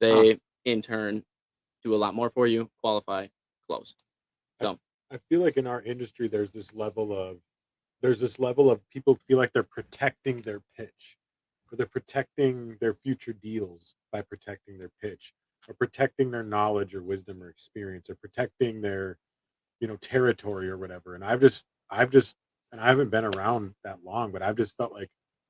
they, in turn, do a lot more for you, qualify, close. So I feel like in our industry, there's this level of people feel like they're protecting their pitch, or they're protecting their future deals by protecting their pitch, or protecting their knowledge or wisdom or experience, or protecting their, territory or whatever. And and I haven't been around that long, but I've just felt like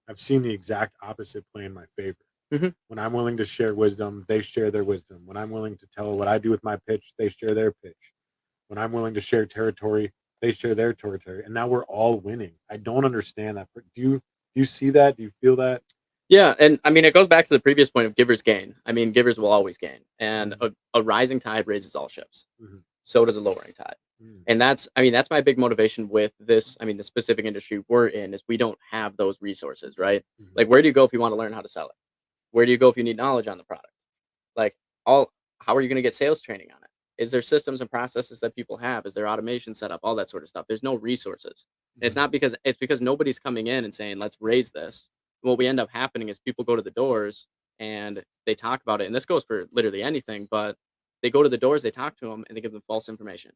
I've seen the exact opposite play in my favor. Mhm. When I'm willing to share wisdom, they share their wisdom. When I'm willing to tell what I do with my pitch, they share their pitch. When I'm willing to share territory, they share their territory, and now we're all winning. I don't understand that. Do you see that? Do you feel that? yeah, and I mean, it goes back to the previous point of givers gain. I mean, givers will always gain, and a rising tide raises all ships. Mhm. So does a lowering tide. And that's my big motivation with this. I mean, the specific industry we're in is we don't have those resources, right? Mhm. Like, where do you go if you want to learn how to sell it? Where do you go if you need knowledge on the product? Like, how are you going to get sales training on it? Is there systems and processes that people have? Is there automation set up? All that sort of stuff. There's no resources. And it's because nobody's coming in and saying, let's raise this. What we end up happening is people go to the doors and they talk about it. And this goes for literally anything, but they go to the doors, they talk to them, and they give them false information.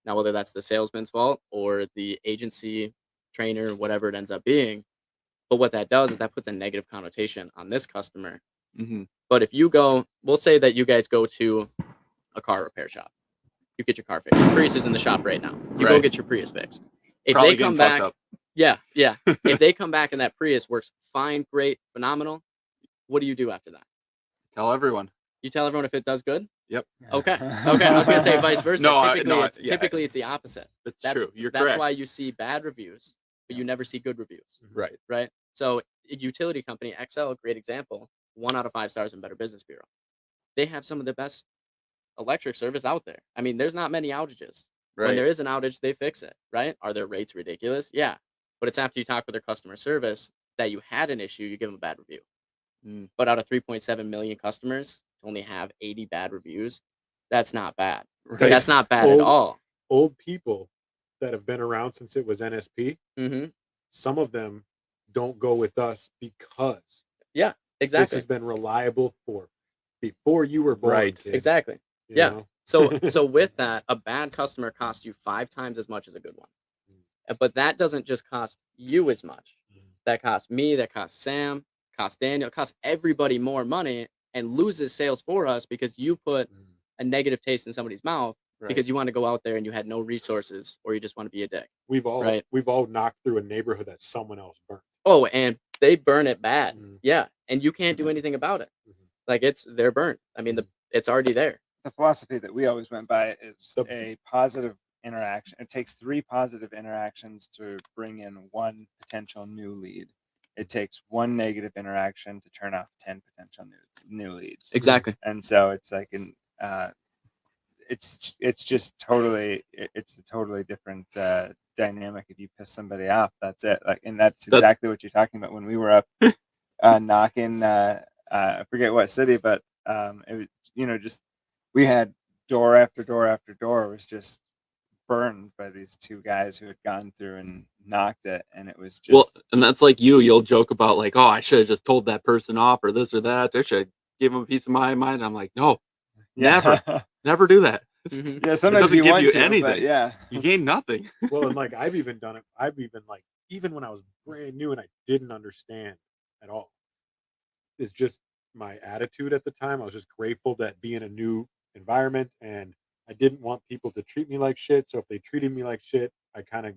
Now, whether that's the salesman's fault or the agency trainer, whatever it ends up being, but what that does is that puts a negative connotation on this customer. Mm-hmm. But if you go, we'll say that you guys go to a car repair shop, you get your car fixed. Your Prius is in the shop right now. You go Right. get your Prius fixed. If Probably they come getting fucked back, up. yeah. If they come back and that Prius works fine, great, phenomenal, what do you do after that? Tell everyone. You tell everyone if it does good? Yep. Okay. I was gonna say vice versa. No, Typically it's the opposite. That's true. You're That's correct. why you see bad reviews, but you never see good reviews, Right. right? So a utility company, XL, great example, 1 out of 5 stars in Better Business Bureau. They have some of the best electric service out there. I mean, there's not many outages. When Right. there is an outage, they fix it, right? Are their rates ridiculous? Yeah. But it's after you talk with their customer service that you had an issue, you give them a bad review. But out of 3.7 million customers, to only have 80 bad reviews, that's not bad. Right. That's not bad at Old- all. Old people that have been around since it was NSP, Mm-hmm. some of them don't go with us because this Exactly. has been reliable for before you were born. Right. kid, Exactly. you Yeah. know? So with that, a bad customer costs you 5 times as much as a good one. But that doesn't just cost you as much. That costs me, that costs Sam, costs Daniel, costs everybody more money, and loses sales for us because you put a negative taste in somebody's mouth Right. because you want to go out there and you had no resources, or you just want to be a dick. We've all Right. knocked through a neighborhood that someone else burnt. Oh, and they burn it bad. Mhm. Yeah, and you can't do anything about it. Mhm. Like they're burnt. I mean, it's already there. The philosophy that we always went by is The- a positive interaction. It takes 3 positive interactions to bring in 1 potential new lead. It takes 1 negative interaction to turn off 10 potential new leads. Exactly. And so it's like it's just totally it's a totally different dynamic. If you piss somebody off, that's it. Like, and that's exactly what you're talking about. When we were up knocking, I forget what city, but it was just we had door after door after door. It was just burned by these 2 guys who had gone through and knocked it, and it was just Well, and that's like you'll joke about like, oh, I should have just told that person off or this or that. I should give them a piece of my mind. I'm like, no, never do that. Mhm. Yeah, sometimes doesn't you give want you to, but anything. yeah, You gain nothing. Well, and like I've even done it. I've even like even when I was brand new and I didn't understand at all. It's just my attitude at the time. I was just grateful that be in a new environment, and I didn't want people to treat me like shit. So if they treated me like shit, I kind of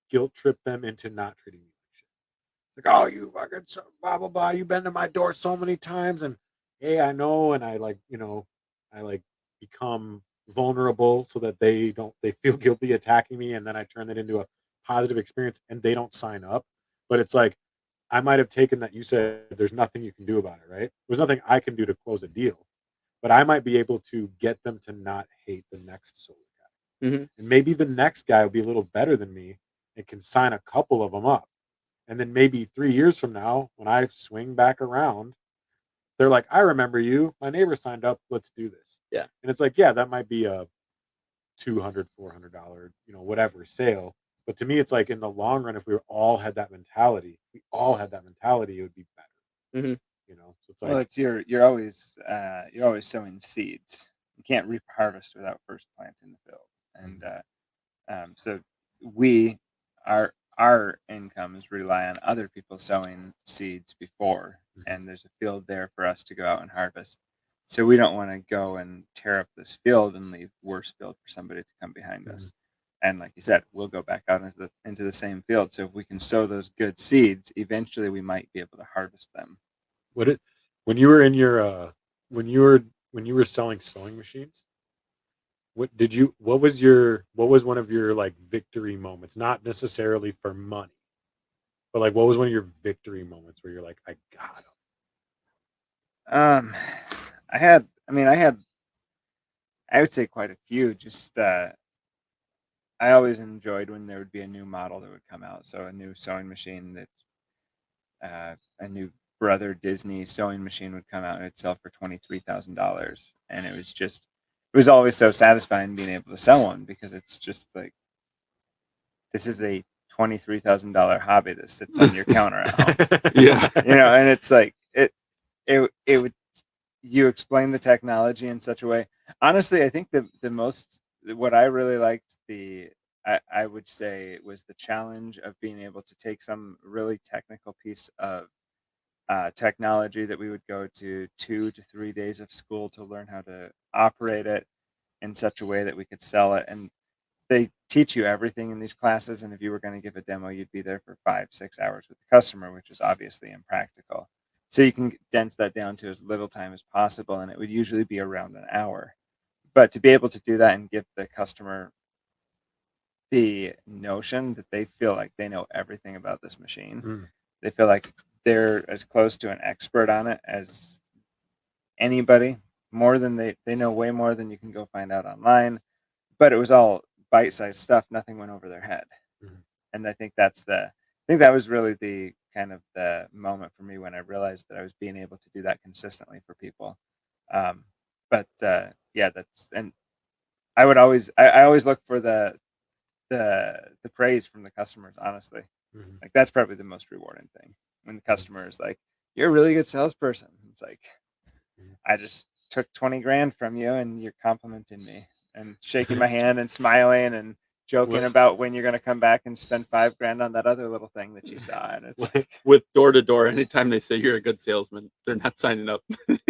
guilt trip them into not treating me like shit. Like, oh, you fucking blah blah blah. You've been to my door so many times, and hey, I know, and I like I like become vulnerable so that they feel guilty attacking me, and then I turn that into a positive experience, and they don't sign up. But it's like I might have taken that you said there's nothing you can do about it, right? There's nothing I can do to close a deal, but I might be able to get them to not hate the next solar guy. Mhm. And maybe the next guy will be a little better than me and can sign a couple of them up. And then maybe 3 years from now, when I swing back around, they're like, I remember you. My neighbor signed up. Let's do this. Yeah. And it's like, yeah, that might be a $200, $400, whatever sale. But to me, it's like in the long run, if we all had that mentality, it would be better. Mhm. So it's well, like, it's you're always sowing seeds. You can't reap harvest without first planting the field, and so our incomes rely on other people sowing seeds before, and there's a field there for us to go out and harvest. So we don't want to go and tear up this field and leave worse field for somebody to come behind us. And like you said, we'll go back out into the same field. So if we can sow those good seeds, eventually we might be able to harvest them. when you were in your when you were selling sewing machines, what was one of your like victory moments? Not necessarily for money, but like what was one of your victory moments where you're like, I got them? I would say quite a few. Just I always enjoyed when there would be a new model that would come out. So a new sewing machine a new Brother Disney sewing machine would come out and it'd sell for $23,000, and it was always so satisfying being able to sell one, because it's just like, this is a $23,000 hobby that sits on your counter at home. Yeah. And it's like it would, you explain the technology in such a way. Honestly, I think what I really liked, I would say, was the challenge of being able to take some really technical piece of technology that we would go to 2 to 3 days of school to learn how to operate it in such a way that we could sell it. And they teach you everything in these classes, and if you were going to give a demo, you'd be there for 5-6 hours with the customer, which is obviously impractical. So you can condense that down to as little time as possible, and it would usually be around an hour. But to be able to do that and give the customer the notion that they feel like they know everything about this machine, they feel like they're as close to an expert on it as anybody, more than they know way more than you can go find out online. But it was all bite-sized stuff. Nothing went over their head. And I think that was really the kind of the moment for me when I realized that I was being able to do that consistently for people. And I always look for the praise from the customers, honestly. Like, that's probably the most rewarding thing, when the customer is like, you're a really good salesperson. It's like, I just took 20 grand from you and you're complimenting me and shaking my hand and smiling and joking about when you're going to come back and spend 5 grand on that other little thing that you saw. And it's like, With door to door, anytime they say you're a good salesman, they're not signing up.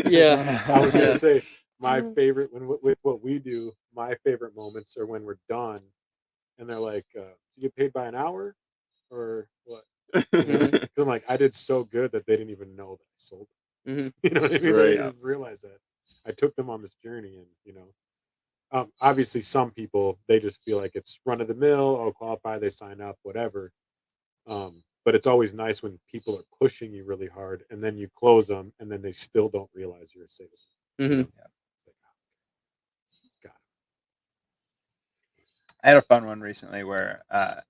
Yeah. I was gonna say, my favorite with what we do, my favorite moments are when we're done and they're like, "Do you get paid by an hour or what?" Mhm. Because I'm like, I did so good that they didn't even know that I sold it. Mhm. You know what I mean? They Right. didn't even realize that I took them on this journey, and obviously some people they just feel like it's run of the mill. Oh, qualify, they sign up, whatever. But it's always nice when people are pushing you really hard, and then you close them, and then they still don't realize you're a salesman. You Mhm. know? Like, got I had a fun one recently where I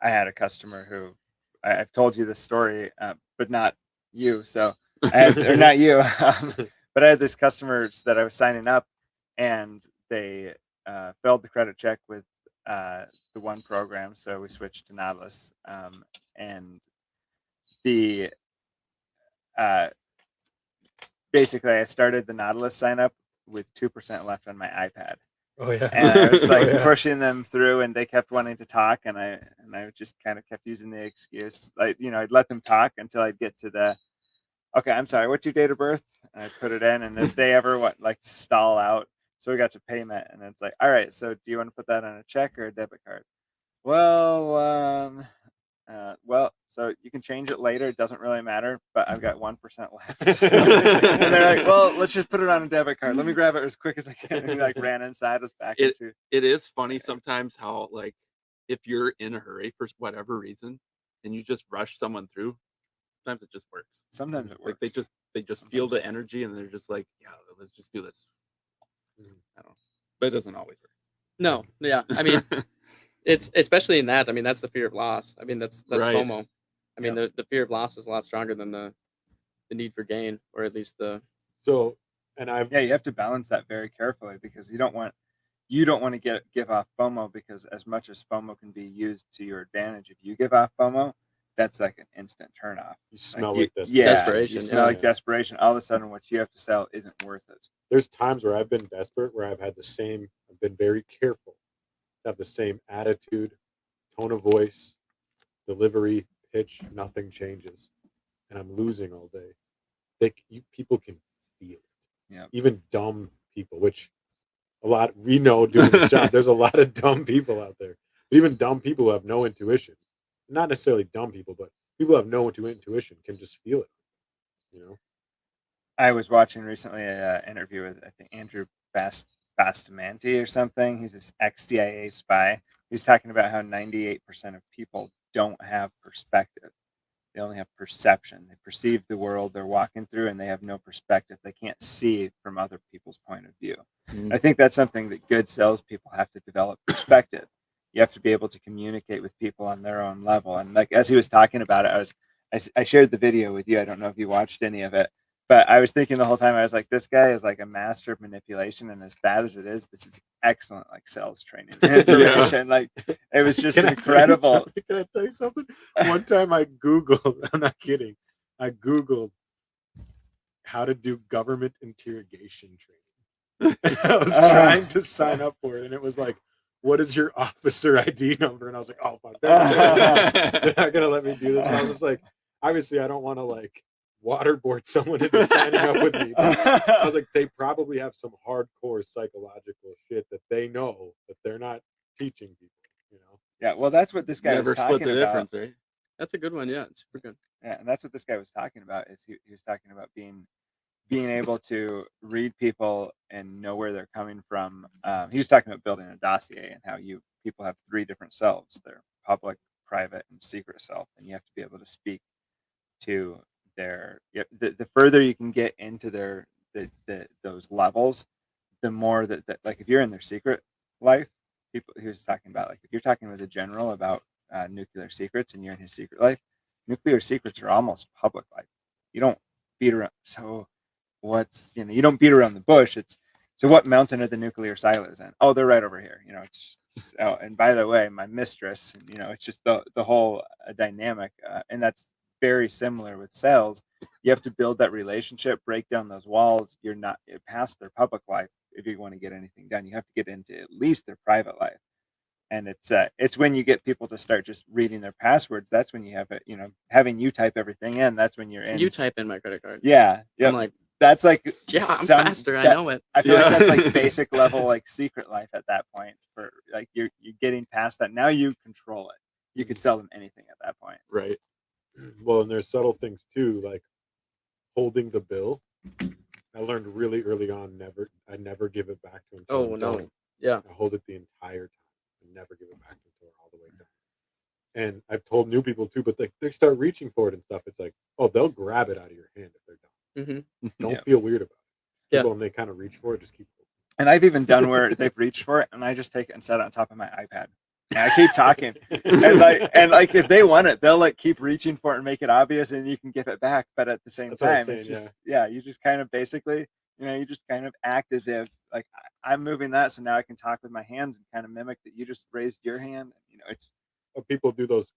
had a customer who I've told you this story, but not you. So I had, or not you, but I had this customers that I was signing up, and they failed the credit check with the one program. So we switched to Nautilus, and the basically I started the Nautilus sign up with 2% left on my iPad. Oh yeah. And I was like Oh, yeah. pushing them through, and they kept wanting to talk, and I just kind of kept using the excuse, like, I'd let them talk until I'd get to the, okay, I'm sorry, what's your date of birth? And I put it in, and if they ever like to stall out, so we got to payment, and it's like, all right, so do you want to put that on a check or a debit card? Well, so you can change it later. It doesn't really matter, but I've got 1% left. So, and they're like, well, let's just put it on a debit card. Let me grab it as quick as I can. And he like ran inside, was back into. It is funny sometimes how, like, if you're in a hurry for whatever reason and you just rush someone through, sometimes it just works. Sometimes it works. Like they just feel the Sometimes. energy and they're just like, yeah, let's just do this. Mhm. I don't know, but it doesn't always No, yeah. I mean, work. it's especially in that. I mean, that's the fear of loss. I mean, that's Right. FOMO. I mean, the fear of loss is a lot stronger than the need for gain, or at least the. So, and I've Yeah, you have to balance that very carefully, because you don't want to give off FOMO, because as much as FOMO can be used to your advantage, if you give off FOMO, that's like an instant turnoff. you smell you, like this. yeah, Desperation, you smell yeah. like desperation. All of a sudden, what you have to sell isn't worth it. There's times where I've been desperate, where I've been very careful to have the same attitude, tone of voice, delivery, pitch, nothing changes. And I'm losing all day. People can feel it. Yeah. Even dumb people, which we know doing this job, there's a lot of dumb people out there. But even dumb people who have no intuition, not necessarily dumb people, but people who have no intuition can just feel it. You know? I was watching recently an interview with, I think, Andrew Bastamanti or something. He's this ex-CIA spy. He was talking about how 98% of people don't have perspective. They only have perception. They perceive the world they're walking through, and they have no perspective. They can't see from other people's point of view. I think that's something that good salespeople have to develop: perspective. You have to be able to communicate with people on their own level. And like as he was talking about it, I shared the video with you. I don't know if you watched any of it, but I was thinking the whole time, I was like, this guy is like a master of manipulation, and as bad as it is, this is excellent, like sales training and information. Like it was just incredible. Can I tell you something? One time I Googled, I'm not kidding, I Googled how to do government interrogation training. I was trying to sign up for it, and it was like, what is your officer ID number? And I was like, oh, fuck, they're not going to let me do this. And I was just like, obviously, I don't want to like waterboard someone into signing up with me. But I was like, they probably have some hardcore psychological shit that they know that they're not teaching people, you know? Yeah, well, that's what this guy Never was split talking the about. difference, right? That's a good one. Yeah, it's super good. Yeah, and that's what this guy was talking about. Is he was talking about being able to read people and know where they're coming from. He was talking about building a dossier and how people have 3 different selves: their public, private, and secret self, and you have to be able to speak to their. The further you can get into those levels, the more that like if you're in their secret life, people. He was talking about, like, if you're talking with a general about nuclear secrets and you're in his secret life, nuclear secrets are almost public life. You don't beat around. So you don't beat around the bush. It's, so what mountain are the nuclear silos in? Oh, they're right over here. It's just, oh, and by the way, my mistress. And it's just the whole dynamic, and that's very similar with sales. You have to build that relationship, break down those walls. You're not past their public life if you want to get anything done. You have to get into at least their private life. And it's when you get people to start just reading their passwords, that's when you have it, having you type everything in, that's when you're in. You type in my credit card. Yeah. Yep. I'm like, that's like Yeah, I'm some faster. I that- know it. I feel like that's Yeah. like basic level like secret life at that point. For like you're getting past that. Now you control it. You could sell them anything at that point. Right. Well, and there's subtle things too, like holding the bill. I learned really early on I never give it back to him. Oh no. Yeah. I hold it the entire time and never give it back to him all the way down. And I've told new people too, but they start reaching for it and stuff. It's like, oh, they'll grab it out of your hand if they're done. Mm-hmm. Don't Yeah. feel weird about it. Yeah. People, when they kind of reach for it, just keep holding. And I've even done where they've reached for it, and I just take it and set it on top of my iPad. And I keep talking, and like if they want it, they'll like keep reaching for it and make it obvious, and you can give it back. But at the same That's what I was time, it's saying, just you just kind of basically, you just kind of act as if like I'm moving that, so now I can talk with my hands and kind of mimic that you just raised your hand. It's People do those.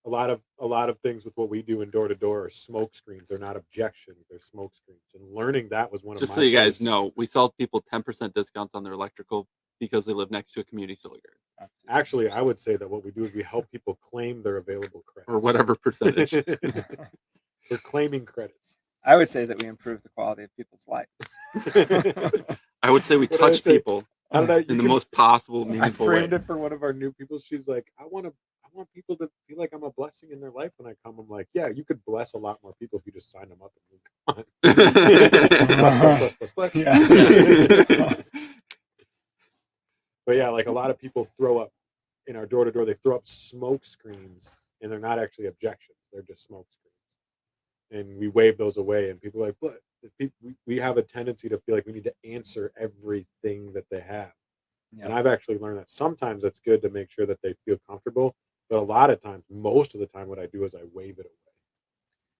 A lot of things with what we do in door to door are smoke screens. They're not objections. They're smoke screens. And learning that was one of Just my so you guys first- know, we sell people 10% discounts on their electrical because they live next to a community solar yard Actually, I would say that what we do is we help people claim their available credits or whatever percentage. We're claiming credits. I would say that we improve the quality of people's lives. I would say we What did I touch say? people How did I? in the most possible, I meaningful way. framed it for one of our new people. She's like, I want people to feel like I'm a blessing in their life when I come. I'm like, yeah, you could bless a lot more people if you just sign them up and move on. Bless. Yeah. But yeah, like a lot of people throw up in our door to door. They throw up smoke screens, and they're not actually objections. They're just smoke screens, and we wave those away. And people are like, but we have a tendency to feel like we need to answer everything that they have. And I've actually learned that sometimes it's good to make sure that they feel comfortable. But a lot of times, most of the time, what I do is I wave it away.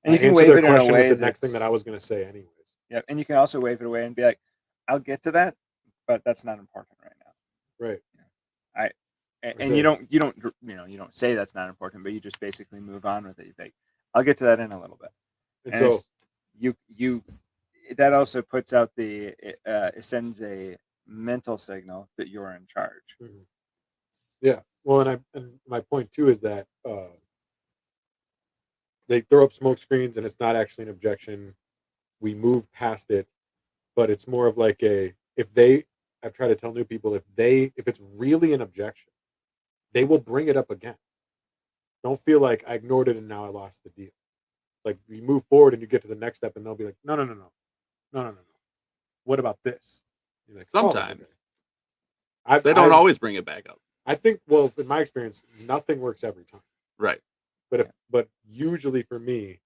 And you I can answer wave their it in a question way with the next thing that that's- I was going to say, anyways. Yeah, and you can also wave it away and be like, "I'll get to that, but that's not important right now." Right. And you don't say that's not important, but you just basically move on with it. You think, "I'll get to that in a little bit." And And so, it's- you that also puts out it sends a mental signal that you're in charge. yeah. Well, and my point too is that they throw up smoke screens, and it's not actually an objection. We move past it, but it's more of like I've tried to tell new people if it's really an objection, they will bring it up again. Don't feel like I ignored it and now I lost the deal. It's like you move forward and you get to the next step, and they'll be like, no. What about this? You're like, "Oh, Sometimes. okay." They don't always bring it back up. I think. Well, in my experience, nothing works every time. Right. But usually for me,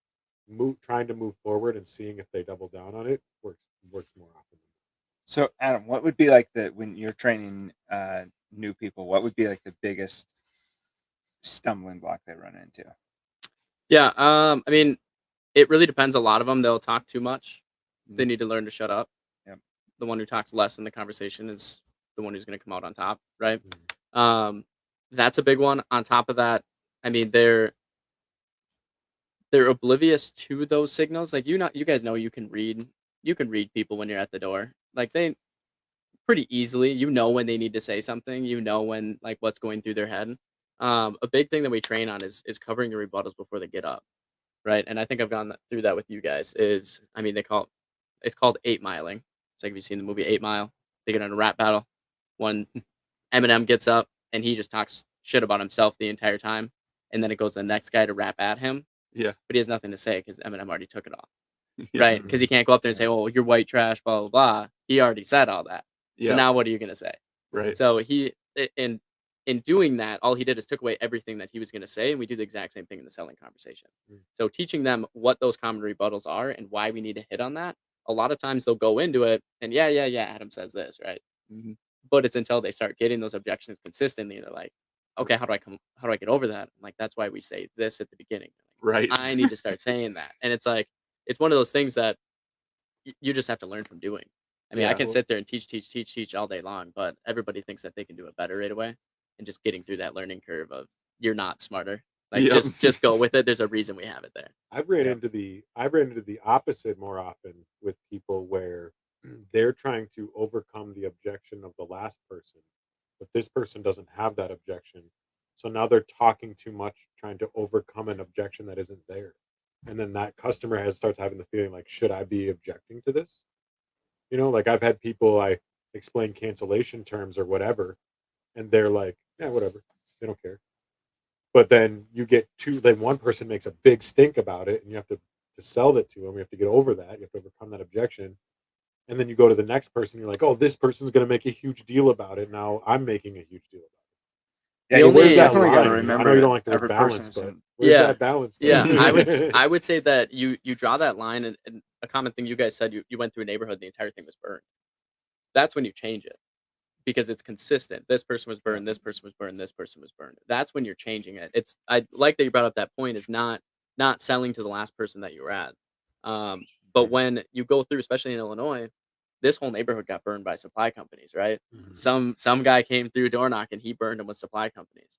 trying to move forward and seeing if they double down on it works more often. So, Adam, what would be like when you're training new people? What would be like the biggest stumbling block they run into? Yeah. I mean, it really depends. A lot of them, they'll talk too much. They need to learn to shut up. Yep. The one who talks less in the conversation is the one who's going to come out on top, right? That's a big one. On top of that, I mean, they're oblivious to those signals. Like you guys know you can read people when you're at the door. Like they pretty easily, when they need to say something, when like what's going through their head. A big thing that we train on is covering your rebuttals before they get up. Right. And I think I've gone through that with you guys it's called 8 miling. It's like, have you seen the movie 8 Mile? They get in a rap battle. One Eminem gets up and he just talks shit about himself the entire time. And then it goes to the next guy to rap at him. Yeah. But he has nothing to say because Eminem already took it off. Yeah. Right. Because he can't go up there and say, oh, you're white trash, blah, blah, blah. He already said all that. Yeah. So now what are you going to say? Right. So in doing that, all he did is took away everything that he was going to say. And we do the exact same thing in the selling conversation. So teaching them what those common rebuttals are and why we need to hit on that. A lot of times they'll go into it and yeah, Adam says this, right? But it's until they start getting those objections consistently. They're like, okay, how do I get over that? I'm like, that's why we say this at the beginning. Right. I need to start saying that. And it's like, it's one of those things that you just have to learn from doing. I mean, I can sit there and teach all day long, but everybody thinks that they can do it better right away. And just getting through that learning curve of you're not smarter. Like just go with it. There's a reason we have it there. I've ran into the opposite more often with people where they're trying to overcome the objection of the last person, but this person doesn't have that objection. So now they're talking too much, trying to overcome an objection that isn't there. and then that customer starts having the feeling like, should I be objecting to this? You know, like I've had people, I explain cancellation terms or whatever, and they're like, yeah, whatever, they don't care. But then you get then one person makes a big stink about it, and you have to sell it to them. You have to get over that. You have to overcome that objection. And then you go to the next person, you're like, oh, this person's going to make a huge deal about it. Now I'm making a huge deal about Yeah, The it. So only- where's that definitely got to line? remember. I know you don't like the word every balance, person. but where's Yeah. that balance? Yeah, There? I would say that you draw that line, and a common thing you guys said, you went through a neighborhood, the entire thing was burned. That's when you change it because it's consistent. This person was burned, this person was burned, this person was burned. That's when you're changing it. I like that you brought up that point, is not selling to the last person that you were at. But when you go through, especially in Illinois, this whole neighborhood got burned by supply companies, right? Mhm. Some guy came through door knocking, he burned them with supply companies.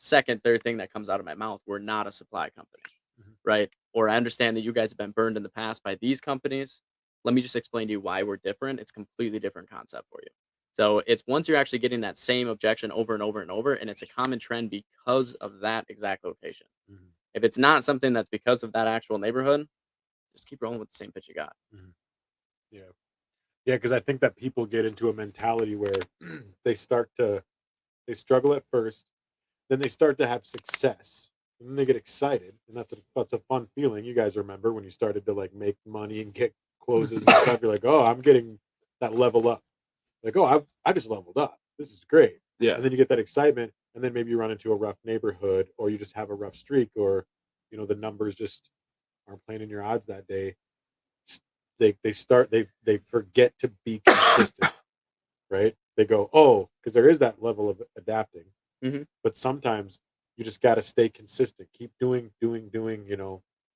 Second, third thing that comes out of my mouth, we're not a supply company, Mhm. right? Or I understand that you guys have been burned in the past by these companies. Let me just explain to you why we're different. It's completely different concept for you. So it's once you're actually getting that same objection over and over and over, and it's a common trend because of that exact location. Mhm. If it's not something that's because of that actual neighborhood, just keep rolling with the same pitch you got. Mhm. Yeah. Yeah, because I think that people get into a mentality where they start to they struggle at first, then they start to have success, and then they get excited, and that's a fun feeling. You guys remember when you started to like make money and get closes and stuff? You're like, oh, I'm getting that level up. Like, oh, I just leveled up. This is great. Yeah. And then you get that excitement, and then maybe you run into a rough neighborhood, or you just have a rough streak, or the numbers just aren't playing in your odds that day. They forget to be consistent, right? They go, oh, because there is that level of adapting, Mhm. but sometimes you just got to stay consistent. Keep doing.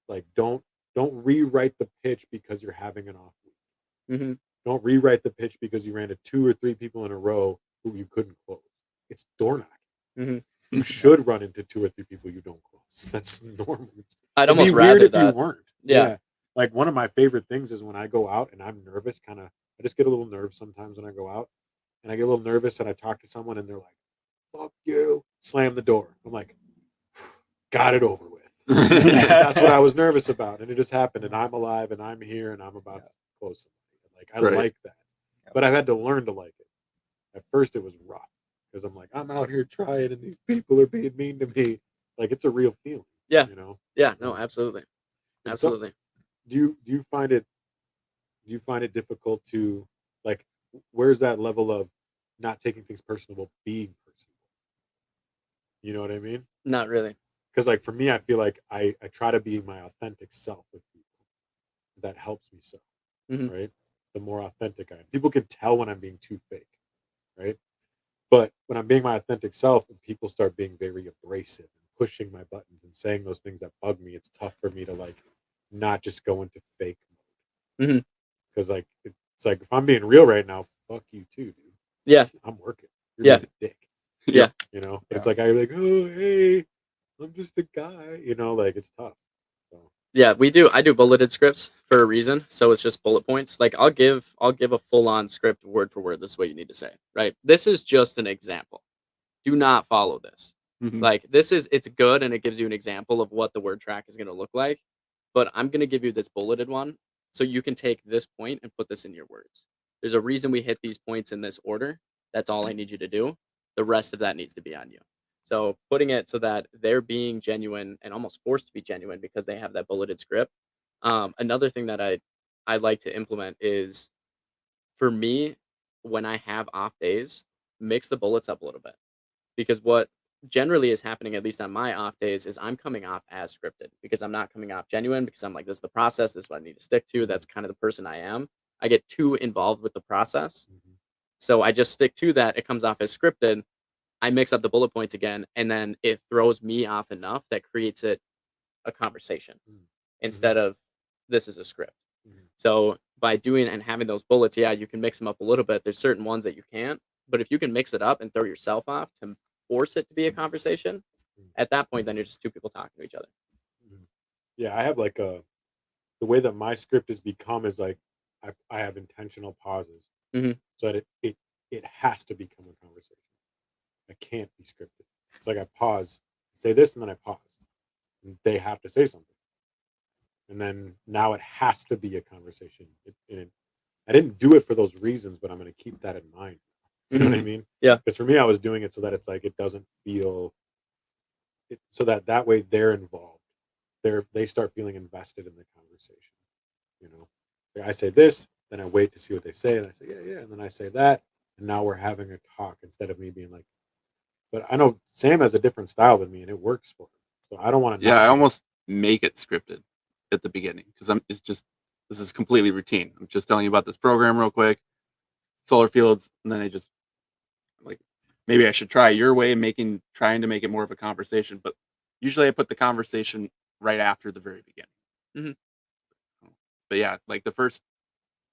Like don't rewrite the pitch because you're having an off week. Mhm. Don't rewrite the pitch because you ran to 2 or 3 people in a row who you couldn't close. It's door knocking. Mhm. You should run into 2 or 3 people you don't close. That's normal. I'd It'd be almost weird rather if you that. weren't. Yeah. Yeah. Like one of my favorite things is when I go out and I'm nervous, I just get a little nervous sometimes when I go out, and I get a little nervous and I talk to someone and they're like, "Fuck you," slam the door. I'm like, got it over with. That's what I was nervous about, and it just happened, and I'm alive and I'm here and I'm about to close somebody. Like I Right. like that, but I've had to learn to like it. At first, it was rough because I'm like, I'm out here trying, and these people are being mean to me. Like it's a real feeling, Yeah. you know. Yeah. No, absolutely. And so, Absolutely. do you find it difficult to like? Where's that level of not taking things personal, being personal? You know what I mean? Not really. Because like for me, I feel like I try to be my authentic self with people. That helps me so, Mhm. right? The more authentic I am, people can tell when I'm being too fake, right? But when I'm being my authentic self and people start being very abrasive and pushing my buttons and saying those things that bug me, it's tough for me to like not just go into fake mode. Mhm. Because like it's like if I'm being real right now, fuck you too, dude. Yeah. I'm working. You're Yeah. being a dick. Yeah. But it's like I'm like, oh hey, I'm just a guy. Like it's tough. So Yeah, I do bulleted scripts for a reason. So it's just bullet points. Like I'll give a full on script word for word. This is what you need to say, right? This is just an example. Do not follow this. Mhm. Like it's good and it gives you an example of what the word track is going to look like. But I'm going to give you this bulleted one so you can take this point and put this in your words. There's a reason we hit these points in this order. That's all I need you to do. The rest of that needs to be on you. So putting it so that they're being genuine and almost forced to be genuine because they have that bulleted script. Another thing that I like to implement is, for me, when I have off days, mix the bullets up a little bit, because what generally is happening, at least on my off days, is I'm coming off as scripted because I'm not coming off genuine, because I'm like, this is the process, this is what I need to stick to. That's kind of the person I am. I get too involved with the process. mhm. So I just stick to that. It comes off as scripted. I mix up the bullet points again, and then it throws me off enough that creates it a conversation Mm. instead of this is a script. Mhm. So by doing and having those bullets, yeah, you can mix them up a little bit. There's certain ones that you can't, but if you can mix it up and throw yourself off to force it to be a conversation, Mm. at that point, then you're just two people talking to each other. Mhm. Yeah, I have like the way that my script has become is like I have intentional pauses Mhm. so that it has to become a conversation. I can't be scripted. It's like I pause, say this, and then I pause. And they have to say something. and then now it has to be a conversation. I didn't do it for those reasons, but I'm going to keep that in mind. You know what I mean? Yeah. Because for me, I was doing it so that it's like it doesn't feel it, so that way they're involved. They start feeling invested in the conversation. You know, like I say this, then I wait to see what they say, and I say yeah, and then I say that, and now we're having a talk instead of me being like. But I know Sam has a different style than me, and it works for him. So I don't want to. Yeah, I almost make it scripted at the beginning because this is completely routine. I'm just telling you about this program real quick, solar fields, and then I just like maybe I should try your way, trying to make it more of a conversation. But usually I put the conversation right after the very beginning. But yeah, like the first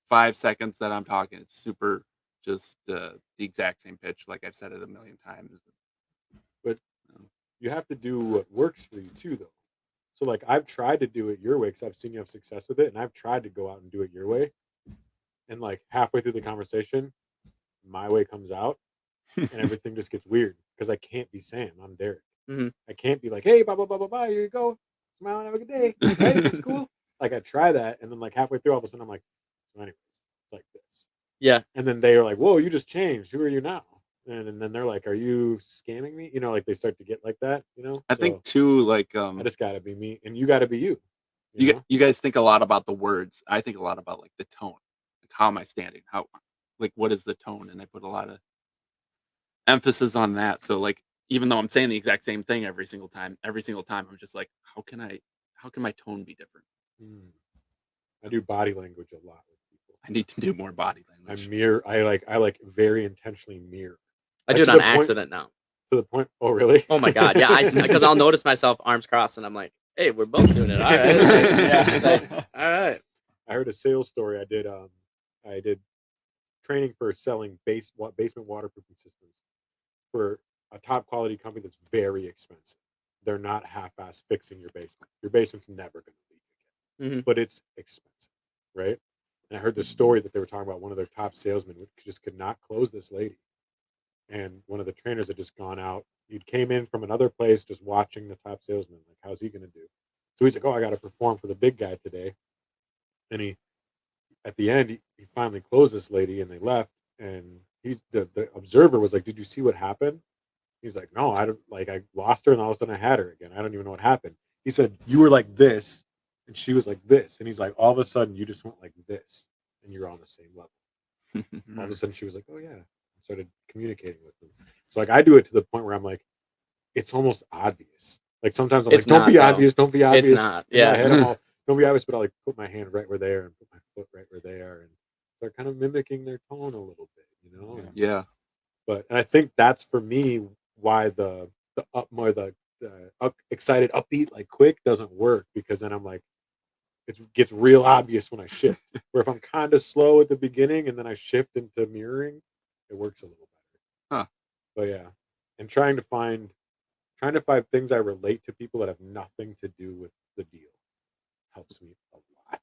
5 seconds that I'm talking, it's super just the exact same pitch, like I've said it a million times. But you have to do what works for you too, though. So like I've tried to do it your way because I've seen you have success with it, and I've tried to go out and do it your way. And like halfway through the conversation, my way comes out, and everything just gets weird because I can't be Sam. I'm Derek. I can't be like, hey, blah blah blah blah blah. Here you go. Smile and have a good day. Right? It's cool. Like I try that, and then like halfway through, all of a sudden I'm like, so anyways, it's like this. Yeah. And then they are like, whoa, you just changed. Who are you now? And then they're like, are you scamming me? You know, like they start to get like that. You know. I think too, like I just gotta be me, and you gotta be you. You know? you guys think a lot about the words. I think a lot about like the tone. Like how am I standing? How like what is the tone? And I put a lot of emphasis on that. So like even though I'm saying the exact same thing every single time, I'm just like, how can my tone be different? I do body language a lot with people. I need to do more body language. I mirror. I like very intentionally mirror. I Like, do it to on the point- accident now. To the point. Oh, really? Oh my god, yeah. Because I'll notice myself arms crossed, and I'm like, hey, we're both doing it. All right. Yeah. Like, all right. I heard a sales story. I did training for selling basement waterproofing systems for a top quality company that's very expensive. They're not half-ass fixing your basement. Your basement's never going to leak again, but it's expensive, right? And I heard the story that they were talking about one of their top salesmen who just could not close this lady, and one of the trainers had just gone out. He came in from another place, just watching the top salesman. Like, how's he going to do? So he's like, "Oh, I got to perform for the big guy today." And at the end, he finally closed this lady, and they left. And the observer was like, "Did you see what happened?" He's like, "No, I don't. Like, I lost her, and all of a sudden I had her again. I don't even know what happened." He said, "You were like this, and she was like this." And he's like, "All of a sudden, you just went like this, and you're on the same level." All of a sudden, she was like, "Oh yeah." I started communicating with them. So like, I do it to the point where I'm like, it's almost obvious. Like sometimes I'm It's like, "Don't not, be though. obvious. Don't be obvious." It's not. In my Yeah. head, I'm all, "Don't be obvious," but I'll like put my hand right where they are and put my foot right where they are, and they're kind of mimicking their tone a little bit, you know. And, Yeah. but and I think that's for me why the excited, upbeat, like quick doesn't work, because then I'm like, it gets real obvious when I shift. Where if I'm kind of slow at the beginning and then I shift into mirroring, it works a little better. Huh. But yeah, and trying to find things I relate to people that have nothing to do with the deal helps me a lot.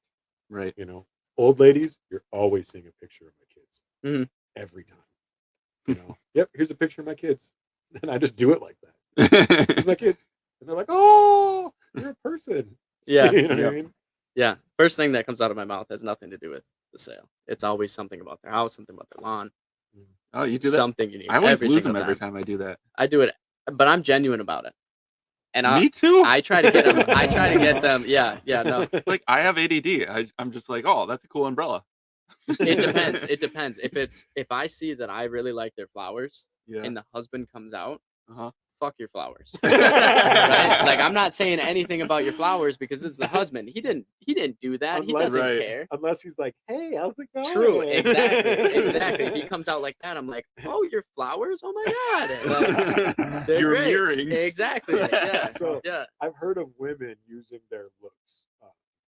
Right. You know, old ladies, you're always seeing a picture of my kids every time. You know, yep, here's a picture of my kids, and I just do it like that. Here's my kids, and they're like, "Oh, you're a person." Yeah. You know what I mean? Yeah. First thing that comes out of my mouth has nothing to do with the sale. It's always something about their house, something about their lawn, Oh, you do that? something unique. I always every lose single them every time. time I do that. I do it, but I'm genuine about it. And Me too. I try to get them. I try to get them. Yeah. No. Like I have ADD. I'm just like, oh, that's a cool umbrella. It depends. It depends. If I see that I really like their flowers, Yeah. and the husband comes out, Uh-huh. fuck your flowers. Right? Like, I'm not saying anything about your flowers because it's the husband. He didn't do that. He Unless- doesn't Right. care. Unless he's like, "Hey, how's it going?" True. Exactly. If he comes out like that, I'm like, oh, your flowers? Oh my god. Like, they're You're great. mirroring. Exactly. Yeah. So- yeah. I've heard of women using their looks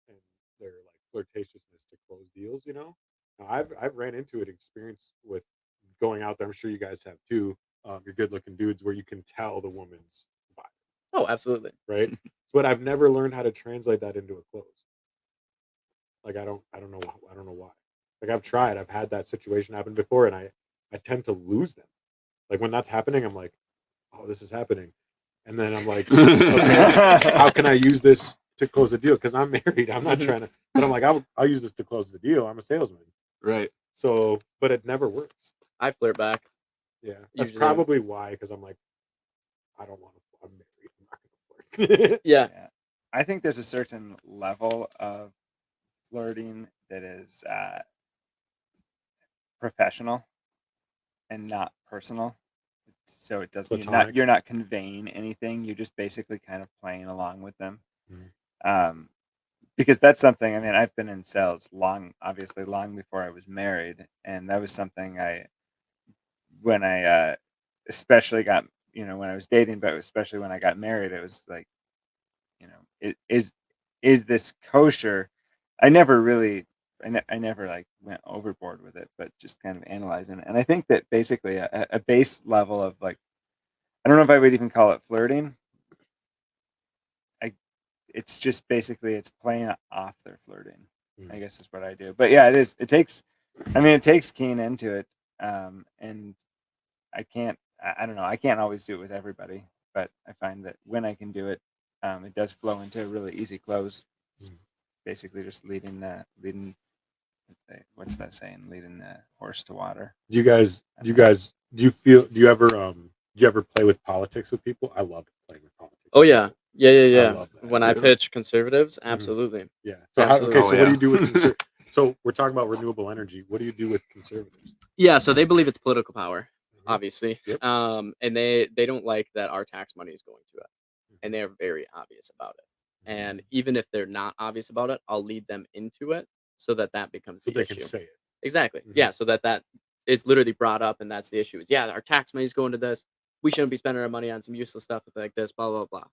and their like flirtatiousness to close deals. You know, now, I've ran into it, experience with going out there. I'm sure you guys have too. You're good-looking dudes where you can tell the woman's vibe, Oh, absolutely. right? But I've never learned how to translate that into a close. Like I don't know why. Like I've tried. I've had that situation happen before, and I tend to lose them. Like when that's happening, I'm like, oh, this is happening, and then I'm like, okay, how can I use this to close the deal because I'm married. I'm not Mhm. trying to, but I'm like, I'll use this to close the deal. I'm a salesman. Right. So, but it never works. I flirt back. Yeah. That's Usually. probably why, because I'm like, I don't want to, I'm married. I'm not going to flirt. Yeah. Yeah. I think there's a certain level of flirting that is professional and not personal. So it doesn't Platonic. you're not conveying anything. You're just basically kind of playing along with them. Mhm. Because that's something. I mean, I've been in sales obviously long before I was married, and that was something when I especially got when I was dating, but especially when I got married, it was like, is this kosher? I never really, I never like went overboard with it, but just kind of analyzing it. And I think that basically a base level of like, I don't know if I would even call it flirting. It's just basically it's playing off their flirting. I guess is what I do. But yeah, it is. It takes keen into it, and I don't know. I can't always do it with everybody, but I find that when I can do it, it does flow into a really easy close. Basically, just leading. What's that saying? Leading the horse to water. Do you ever play with politics with people? I love playing with politics. Oh with yeah. people. Yeah. love that. When I Really? pitch conservatives, absolutely. Yeah. So Absolutely. so Oh, what do yeah. you do with so we're talking about renewable energy. What do you do with conservatives? Yeah, so they believe it's political power, Mhm. obviously. Yep. And they don't like that our tax money is going to it. And they are very obvious about it. And even if they're not obvious about it, I'll lead them into it so that becomes So the they issue. can say it. Exactly. Mhm. Yeah, so that is literally brought up, and that's the issue. Is yeah, our tax money is going to this. We shouldn't be spending our money on some useless stuff like this, blah blah blah.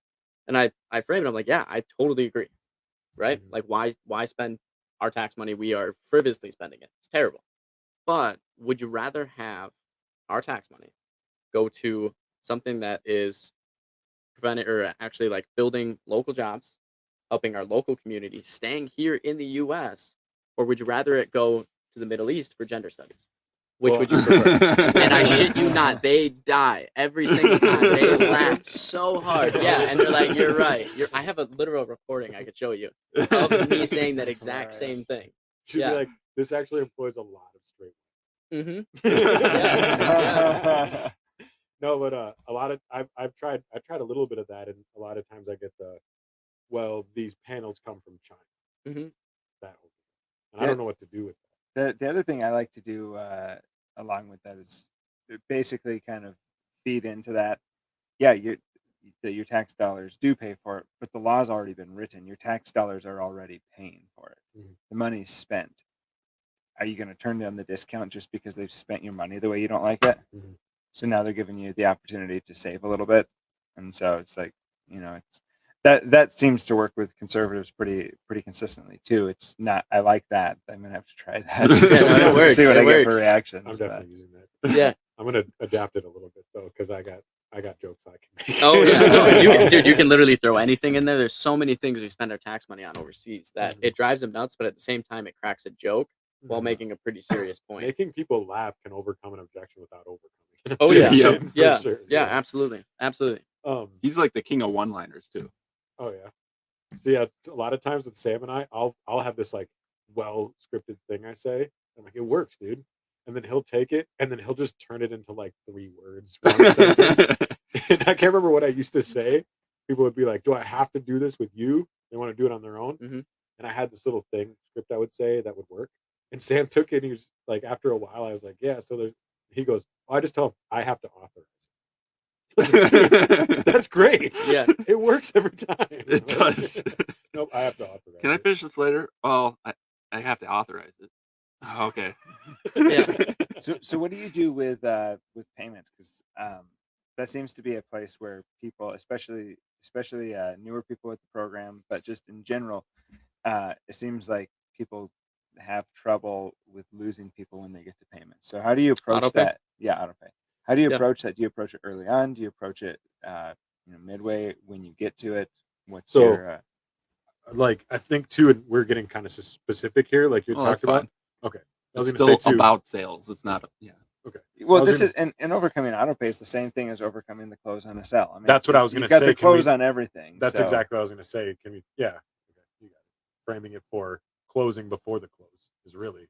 And I frame it. I'm like, yeah, I totally agree. Right? Mhm. Like, why spend our tax money? We are frivolously spending it. It's terrible. But would you rather have our tax money go to something that is preventing or actually like building local jobs, helping our local community, staying here in the U.S., or would you rather it go to the Middle East for gender studies? Which would you prefer? And I shit you not, they die every single time. They laugh so hard. Yeah, and they're like, "You're right." I have a literal recording I could show you of me saying that That's exact same hilarious. thing. Should Yeah. be like, this actually employs a lot of straight. Mm-hmm. Yeah. No, but a lot of I've tried a little bit of that, and a lot of times I get these panels come from China. Mm-hmm. That whole thing. And I don't know what to do with that. The other thing I like to do along with that is basically kind of feed into that. Yeah, your tax dollars do pay for it, but the law's already been written. Your tax dollars are already paying for it. Mhm. The money's spent. Are you going to turn down the discount just because they've spent your money the way you don't like it? Mhm. So now they're giving you the opportunity to save a little bit, and so it's like it's that seems to work with conservatives pretty consistently too. It's not. I like that. I'm gonna have to try that. Yeah, no, it works. See what It I get for works. reactions. I'm but- definitely using that. Yeah. I'm gonna adapt it a little bit though, because I got jokes I can make. Oh yeah, no, dude, you can literally throw anything in there. There's so many things we spend our tax money on overseas that Mhm. it drives them nuts, but at the same time, it cracks a joke while Mhm. making a pretty serious point. Making people laugh can overcome an objection without overcoming an Oh yeah, objection, for yeah, sure. yeah, absolutely, absolutely. He's like the king of one-liners too. Oh yeah. So yeah, a lot of times with Sam and I'll have this like well scripted thing I say. I'm like, it works, dude. And then he'll take it and then he'll just turn it into like 3 words from a sentence. And I can't remember what I used to say. People would be like, "Do I have to do this with you?" They want to do it on their own. Mhm. And I had this little script I would say that would work. And Sam took it. And he was like, after a while, I was like, "Yeah." So he goes, "Oh, I just tell him I have to authorize it." I was like, "Dude, that's great. Yeah. It works every time." It does. Nope, I have to authorize. Can I it. finish this later? Well, I have to authorize it. Oh, okay. Yeah. So what do you do with payments? Because that seems to be a place where people, especially newer people with the program, but just in general, it seems like people have trouble with losing people when they get to payments. So how do you approach Autopay? that? Yeah, autopay. How do you Yeah. approach that? Do you approach it early on? Do you approach it midway when you get to it? What's So, your Like, I think too, and we're getting kind of specific here, like you Well, that's talked about. fine. Okay. I was It's going to still say too. about sales. It's not. Yeah. Okay. Well, I was this gonna- is and overcoming autopay is the same thing as overcoming the close on a sell. I mean, That's what I was you've gonna got say. the Can we- close on everything. That's so- exactly what I was going to say. Can we? Yeah. framing it for closing before the close is really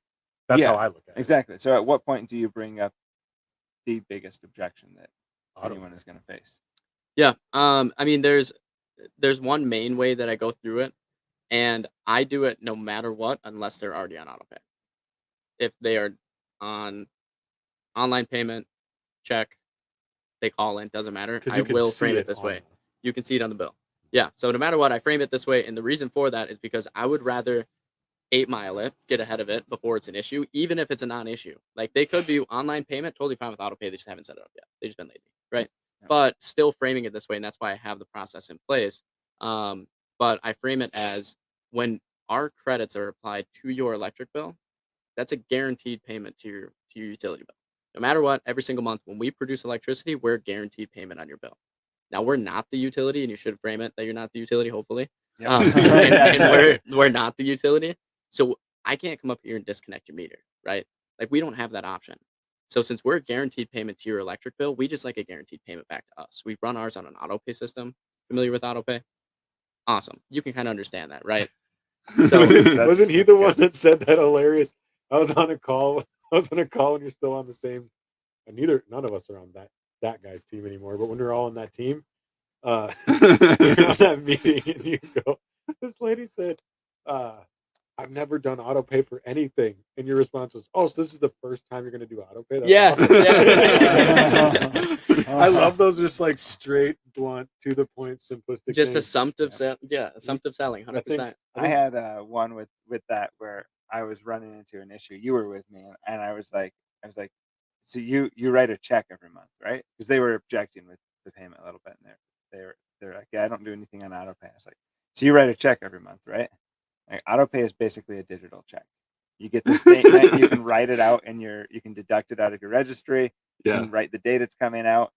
that's how Yeah, I look at it. exactly. So at what point do you bring up the biggest objection that Auto anyone pay. is going to face? Yeah. I mean, there's one main way that I go through it, and I do it no matter what, unless they're already on autopay. If they are on online payment, check, they call in, doesn't matter. Because I you can will see frame it it this on way. You can see it on the bill. Yeah. So no matter what, I frame it this way, and the reason for that is because I would rather 8 mile it, get ahead of it before it's an issue, even if it's a non-issue. Like they could be online payment, totally fine with autopay. They just haven't set it up yet. They just been lazy, right? Yeah. But still framing it this way, and that's why I have the process in place. But I frame it as when our credits are applied to your electric bill, that's a guaranteed payment to your utility bill. No matter what, every single month when we produce electricity, we're guaranteed payment on your bill. Now we're not the utility, and you should frame it that you're not the utility, hopefully. Yep. And we're not the utility. So I can't come up here and disconnect your meter, right? Like we don't have that option. So since we're a guaranteed payment to your electric bill, we just like a guaranteed payment back to us. We run ours on an auto pay system. Familiar with auto pay? Awesome. You can kind of understand that, right? So wasn't he that's the good. one that said that hilarious? I was on a call. I was on a call, and you're still on the same. And none of us are on that guy's team anymore. But when we're all on that team, you're on that meeting, and you go. This lady said, "I've never done auto pay for anything," and your response was, "Oh, so this is the first time you're going to do auto pay?" That's yeah, awesome. yeah. I love those just like straight, blunt, to the point, simplistic. Just things. assumptive assumptive selling, 100%. I had one with that where I was running into an issue. You were with me, and I was like, so you write a check every month, right? Because they were objecting with the payment a little bit, and they're like, yeah, I don't do anything on auto pay. I was like, so you write a check every month, right? Like, auto pay is basically a digital check. You get the statement, you can write it out, and you can deduct it out of your registry. You can write the date it's coming out.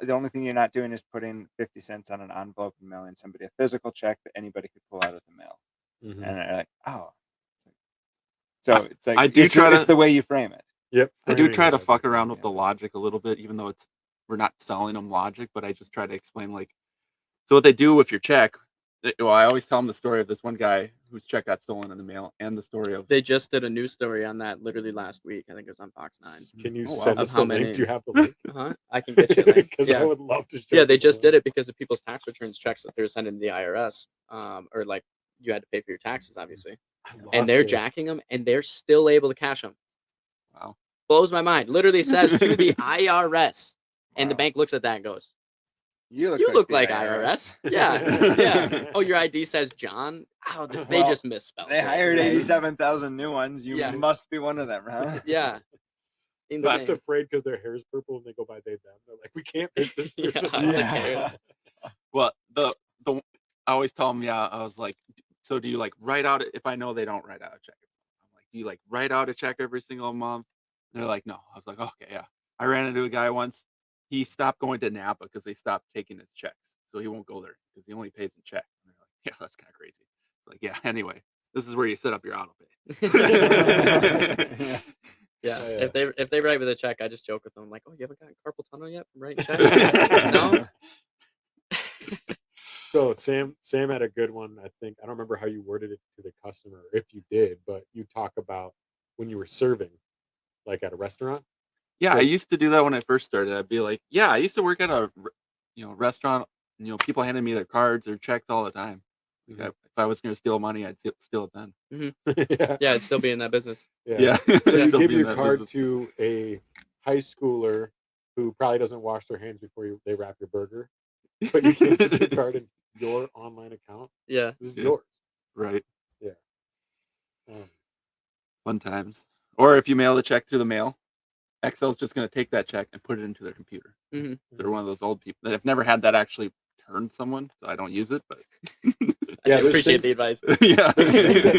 The only thing you're not doing is putting 50 cents on an envelope and mailing somebody a physical check that anybody could pull out of the mail. Mhm. And they're like, oh. So it's like, I do it's the way you frame it. Yep. I do framing try is to like fuck a- around with yeah. the logic a little bit, even though we're not selling them logic, but I just try to explain like, so what they do with your check. Well, I always tell them the story of this one guy whose check got stolen in the mail, and the story of They just did a news story on that literally last week. I think it was on Fox 9. Can you Oh, wow. send Of us how the link? many- Do you have the link? I can get you a link. Because Yeah. I would love to. Yeah, they just did it because of people's tax returns checks that they're sending to the IRS, or like you had to pay for your taxes, obviously, and they're jacking them, and they're still able to cash them. wow. Blows my mind. Literally says to the IRS, and the Wow. bank looks at that and goes, You "You look the like IRS." Yeah, yeah. Oh, your ID says John. Oh, they Well, just misspelled. They it, hired right? 87,000 new ones. You Yeah. must be one of them, huh? Yeah, They're just insane. afraid because their hair is purple and they go by they them. They're like, we can't miss this Yeah, person. it's Yeah. Well, the I always tell them, yeah, I was like, so do you like write out if I know they don't write out a check? I'm like, do you like write out a check every single month? And they're like, no. I was like, okay, yeah. I ran into a guy once. He stopped going to Napa because they stopped taking his checks, so he won't go there because he only pays in check. And they're like, yeah, that's kind of crazy. It's like, yeah. Anyway, this is where you set up your auto pay. Yeah, Oh, yeah. if they write with a check, I just joke with them like, "Oh, you haven't gotten carpal tunnel yet from writing checks?" No. So Sam had a good one. I think I don't remember how you worded it to the customer, if you did, but you talk about when you were serving, like at a restaurant. Yeah, So- I used to do that when I first started. I'd be like, yeah, I used to work at a restaurant. People handed me their cards or checks all the time. Mhm. If I was going to steal money, I'd steal it then. yeah. Yeah, it'd still be in that business. Yeah. So you Still give be in your that card business. to a high schooler who probably doesn't wash their hands before they wrap your burger, but you can't put your card in your online account. Yeah. This is Yeah. yours. Right. Um, Fun times. Or if you mail the check through the mail, Excel's just going to take that check and put it into their computer. Mhm. They're one of those old people that have never had that actually turn someone, so I don't use it. But I there's appreciate things- the advice. yeah,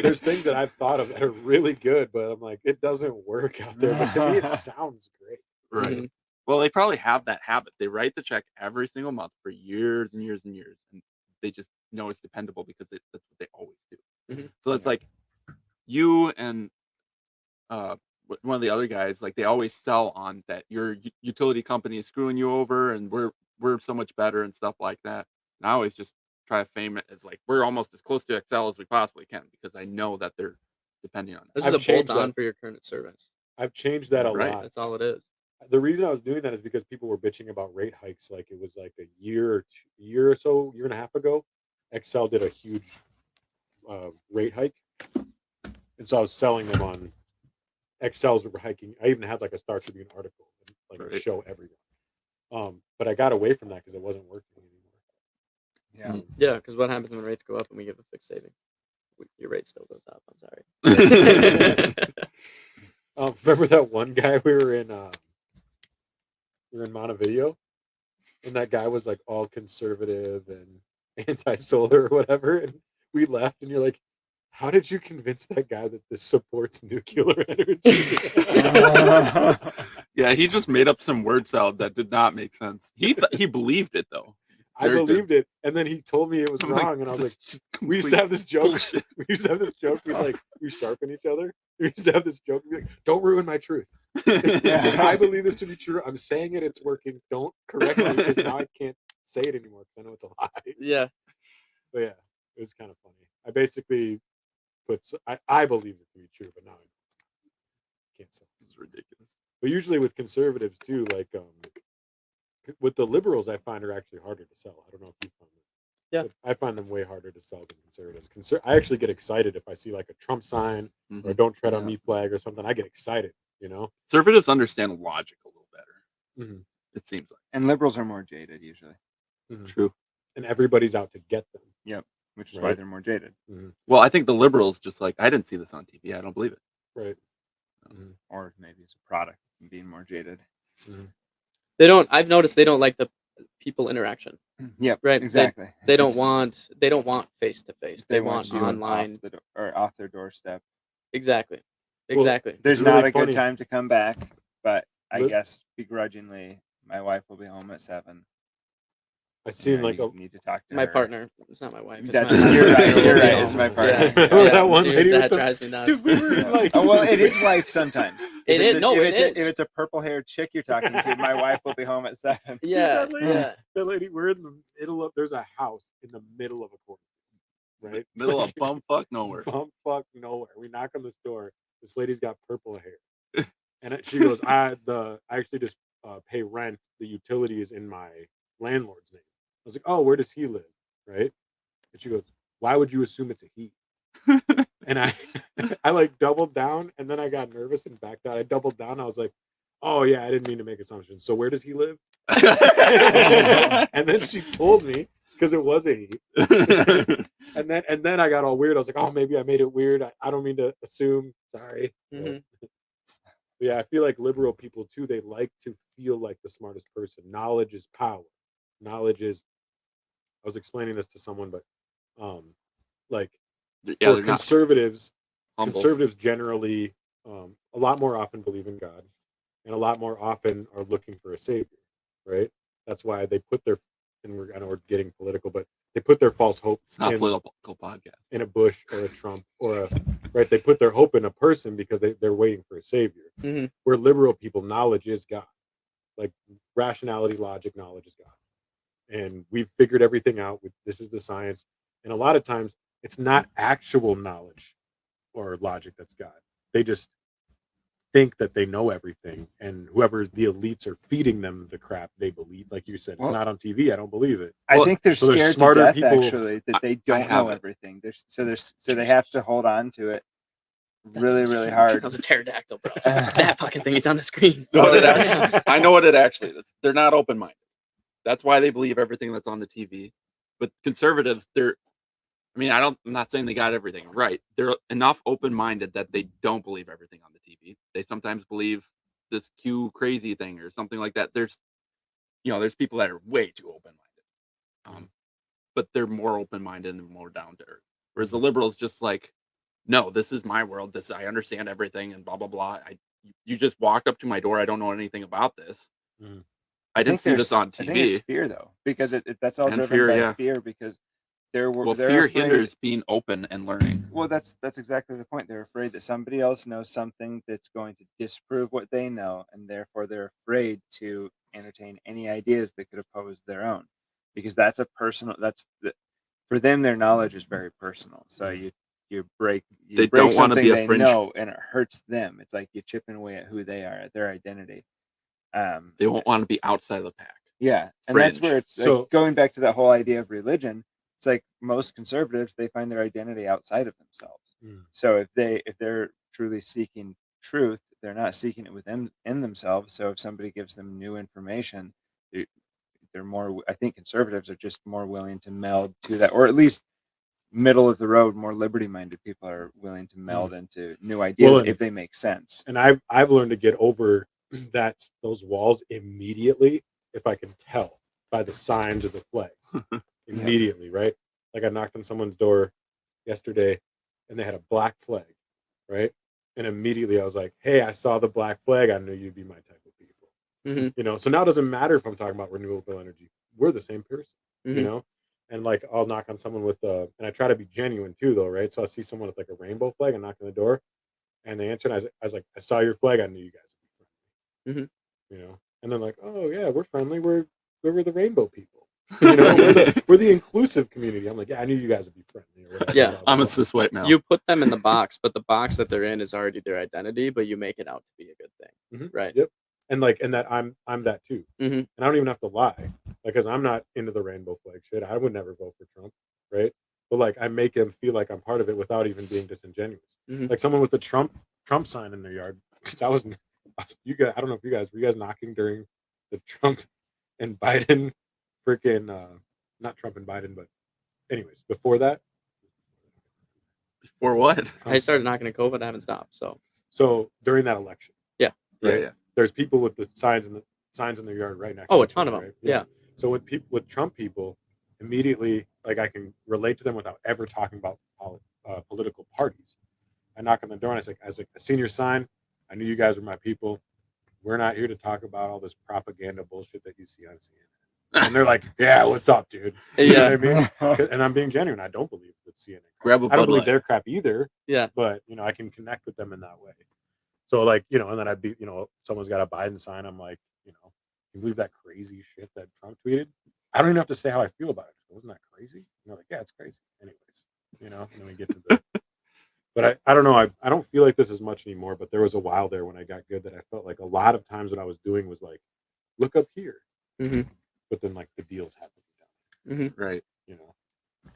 there's things that I've thought of that are really good, but I'm like, it doesn't work out there. But to me, it sounds great. right. Mhm. Well, they probably have that habit. They write the check every single month for years and years and years, and they just know it's dependable because that's what they always do. Mhm. So it's like you and one of the other guys, like they always sell on that your utility company is screwing you over, and we're so much better and stuff like that. And I always just try to frame it as like we're almost as close to Excel as we possibly can because I know that they're depending on This that. is I've a changed bolt-on that. for your current service. I've changed that a Right. lot. That's all it is. The reason I was doing that is because people were bitching about rate hikes. Like it was like a year and a half ago. Excel did a huge rate hike, and so I was selling them on Excel's hiking. I even had like a Star Tribune article, like a Right. show everyone. But I got away from that because it wasn't working anymore. Yeah. Yeah, because what happens when rates go up and we give a fixed savings? Your rate still goes up. I'm sorry. Remember that one guy we were in Montevideo, and that guy was like all conservative and anti-solar or whatever, and we left, and you're like, how did you convince that guy that this supports nuclear energy? Yeah, he just made up some word salad that did not make sense. He believed it though. I Very good. believed it, and then he told me it was I'm like, wrong, and I was like, "This is we used to complete have this joke. bullshit." We used to have this joke. We sharpen each other. We used to have this joke. We'd be like, don't ruin my truth. I believe this to be true. I'm saying it. It's working. Don't correct me because now I can't say it anymore because I know it's a lie. Yeah. But yeah, it was kind of funny. I basically I believe it to be true, but now I can't say. It's ridiculous. But usually with conservatives too, like with the liberals, I find are actually harder to sell. I don't know if you find them. Yeah. But I find them way harder to sell than conservatives. I actually get excited if I see like a Trump sign or a Mhm. "Don't tread on Yeah. me" flag or something. I get excited, you know. Conservatives understand logic a little better. Mhm. It seems like And liberals are more jaded usually, true. And everybody's out to get them. which is why Right. they're more jaded. Well, I think the liberals just like I didn't see this on TV. I don't believe it. Right. Or maybe it's a product of being more jaded. They don't. I've noticed they don't like the people interaction. Yep. Right. Exactly. They don't It's- want face to face. They want you online. off their doorstep. Exactly. Well, Exactly. There's It's not really a funny. good time to come back, but I Lit- guess begrudgingly, my wife will be home at 7. I seen Yeah, like you a need to talk to My her. partner. It's not my wife. It's That's- my partner. you're right, She'll you're be right, home. it's my partner. Yeah. Remember that one Dude, lady that with the- drives me nuts. Dude, we were Yeah. like, Oh well, it is wife sometimes. It is. No, if it it's is. if it's a purple-haired chick you're talking to, my wife will be home at 7. Yeah. that lady, Yeah. that lady, we're in the middle of. There's a house in the middle of a corner, right? Middle of bumfuck nowhere. Bumfuck nowhere. We knock on this door. This lady's got purple hair, and she goes, I actually just pay rent. The utility is in my landlord's name. I was like, oh, where does he live? Right? And she goes, why would you assume it's a he? And I like doubled down, and then I got nervous and backed out. I doubled down. I was like, oh yeah, I didn't mean to make assumptions. So where does he live? And then she told me because it was a he. And then I got all weird. I was like, oh, maybe I made it weird. I don't mean to assume. Sorry. Mhm. But yeah, I feel like liberal people too, they like to feel like the smartest person. Knowledge is power. Knowledge is, I was explaining this to someone, but like Yeah, for they're not conservatives, humble. conservatives generally a lot more often believe in God, and a lot more often are looking for a savior, right? That's why they put their, and I know we're getting political, but they put their false hope It's not a in, political podcast. in a Bush or a Trump or a, right? They put their hope in a person because they're waiting for a savior. Mhm. Where liberal people, knowledge is God. Like rationality, logic, knowledge is God. And we've figured everything out. This is the science. And a lot of times it's not actual knowledge or logic that's God. They just think that they know everything. And whoever the elites are feeding them the crap they believe. Like you said, it's Well- not on TV. I don't believe it. I Well, think they're so there's scared to smarter death people- actually that they don't have know it. everything. So they have to hold on to it really, really hard. That was a pterodactyl, bro. That fucking thing is on the screen. No, Oh, it yeah. actually, I know what it actually is. They're not open minded. That's why they believe everything that's on the TV. But conservatives, I'm not saying they got everything right. They're enough open minded that they don't believe everything on the TV. They sometimes believe this Q crazy thing or something like that. There's people that are way too open minded. But they're more open minded and more down to earth. Whereas the liberals just like, no, this is my world. I understand everything and blah blah blah. You just walked up to my door. I don't know anything about this. Mhm. I didn't see this on I think TV. it's fear though, because that's all And driven fear, by yeah. fear. Because they're Well, they're fear afraid- hinders being open and learning. Well, that's exactly the point. They're afraid that somebody else knows something that's going to disprove what they know, and therefore they're afraid to entertain any ideas that could oppose their own, because that's a personal. for them, their knowledge is very personal. So you break They break don't wanna something be a they fringe. know, and it hurts them. It's like you're chipping away at who they are, at their identity. They won't want to be outside of the pack. Yeah, and that's Fringe. where it's like, So- going back to that whole idea of religion. It's like most conservatives, they find their identity outside of themselves. Mm. So if they're truly seeking truth, they're not seeking it within in themselves. So if somebody gives them new information, they're more. I think conservatives are just more willing to meld to that, or at least middle of the road, more liberty minded people are willing to meld into new ideas and- if they make sense. And I've learned to get over those walls immediately if I can tell by the signs of the flags. Immediately, right? Like I knocked on someone's door yesterday and they had a black flag, right? And immediately I was like, hey, I saw the black flag. I knew you'd be my type of people. Mhm. You know, so now it doesn't matter if I'm talking about renewable energy. We're the same person, you Mhm. know? And like I'll knock on someone with and I try to be genuine too though, right? So I see someone with like a rainbow flag and knock on the door and they answer and I was like, I saw your flag, I knew you guys would be friendly. Mhm. You know? And they're like, oh yeah, we're friendly. We're the rainbow people. You know, we're the inclusive community. I'm like, yeah, I knew you guys would be friendly. Or whatever. Yeah, I'm a cis white male. You put them in the box, but the box that they're in is already their identity, but you make it out to be a good thing. Mhm. Right. Yep. And that I'm that too. Mhm. And I don't even have to lie, because I'm not into the rainbow flag shit. I would never vote for Trump, right? But like I make him feel like I'm part of it without even being disingenuous. Mhm. Like someone with a Trump sign in their yard. 'Cause you guys. I don't know if were you guys knocking during the Trump and Biden freaking not Trump and Biden, but anyways, before that. For what? I started knocking at COVID. I haven't stopped. So During that election, Yeah, right? yeah. There's people with the signs in their yard right next. Oh, to a each ton other, of 'em, right? yeah. So with Trump people, immediately like I can relate to them without ever talking about political parties. I knock on the door and I was like, I seen your sign. I knew you guys were my people. We're not here to talk about all this propaganda bullshit that you see on CNN. And they're like, yeah, what's up, dude? You know Yeah. what I mean? And I'm being genuine. I don't believe that CNN crap. Grab a I don't Bud believe Light. their crap either, yeah. but you know, I can connect with them in that way. So like, you know, and then I'd be, you know, someone's got a Biden sign. I'm like, you know, can you believe that crazy shit that Trump tweeted? I don't even have to say how I feel about it. Wasn't that crazy? And they're like, yeah, it's crazy. Anyways, you know, and then we get to the but I don't know. I don't feel like this as much anymore, but there was a while there when I got good that I felt like a lot of times what I was doing was like, look up here. Mhm. But then like the deals have to be done, Mhm. Right. you know.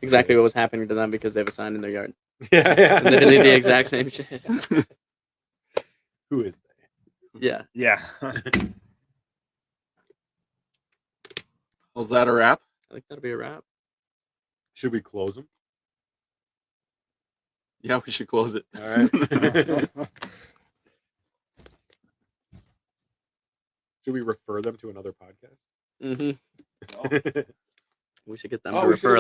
Exactly what was happening to them because they have a sign in their yard. Yeah. Literally the exact same shit. Who is they? Yeah. Yeah. Was that a wrap? I think that'll be a wrap. Should we close them? Yeah, we should close it. All right. Should we refer them to another podcast? Mm-hmm. We should get them Oh, to we refer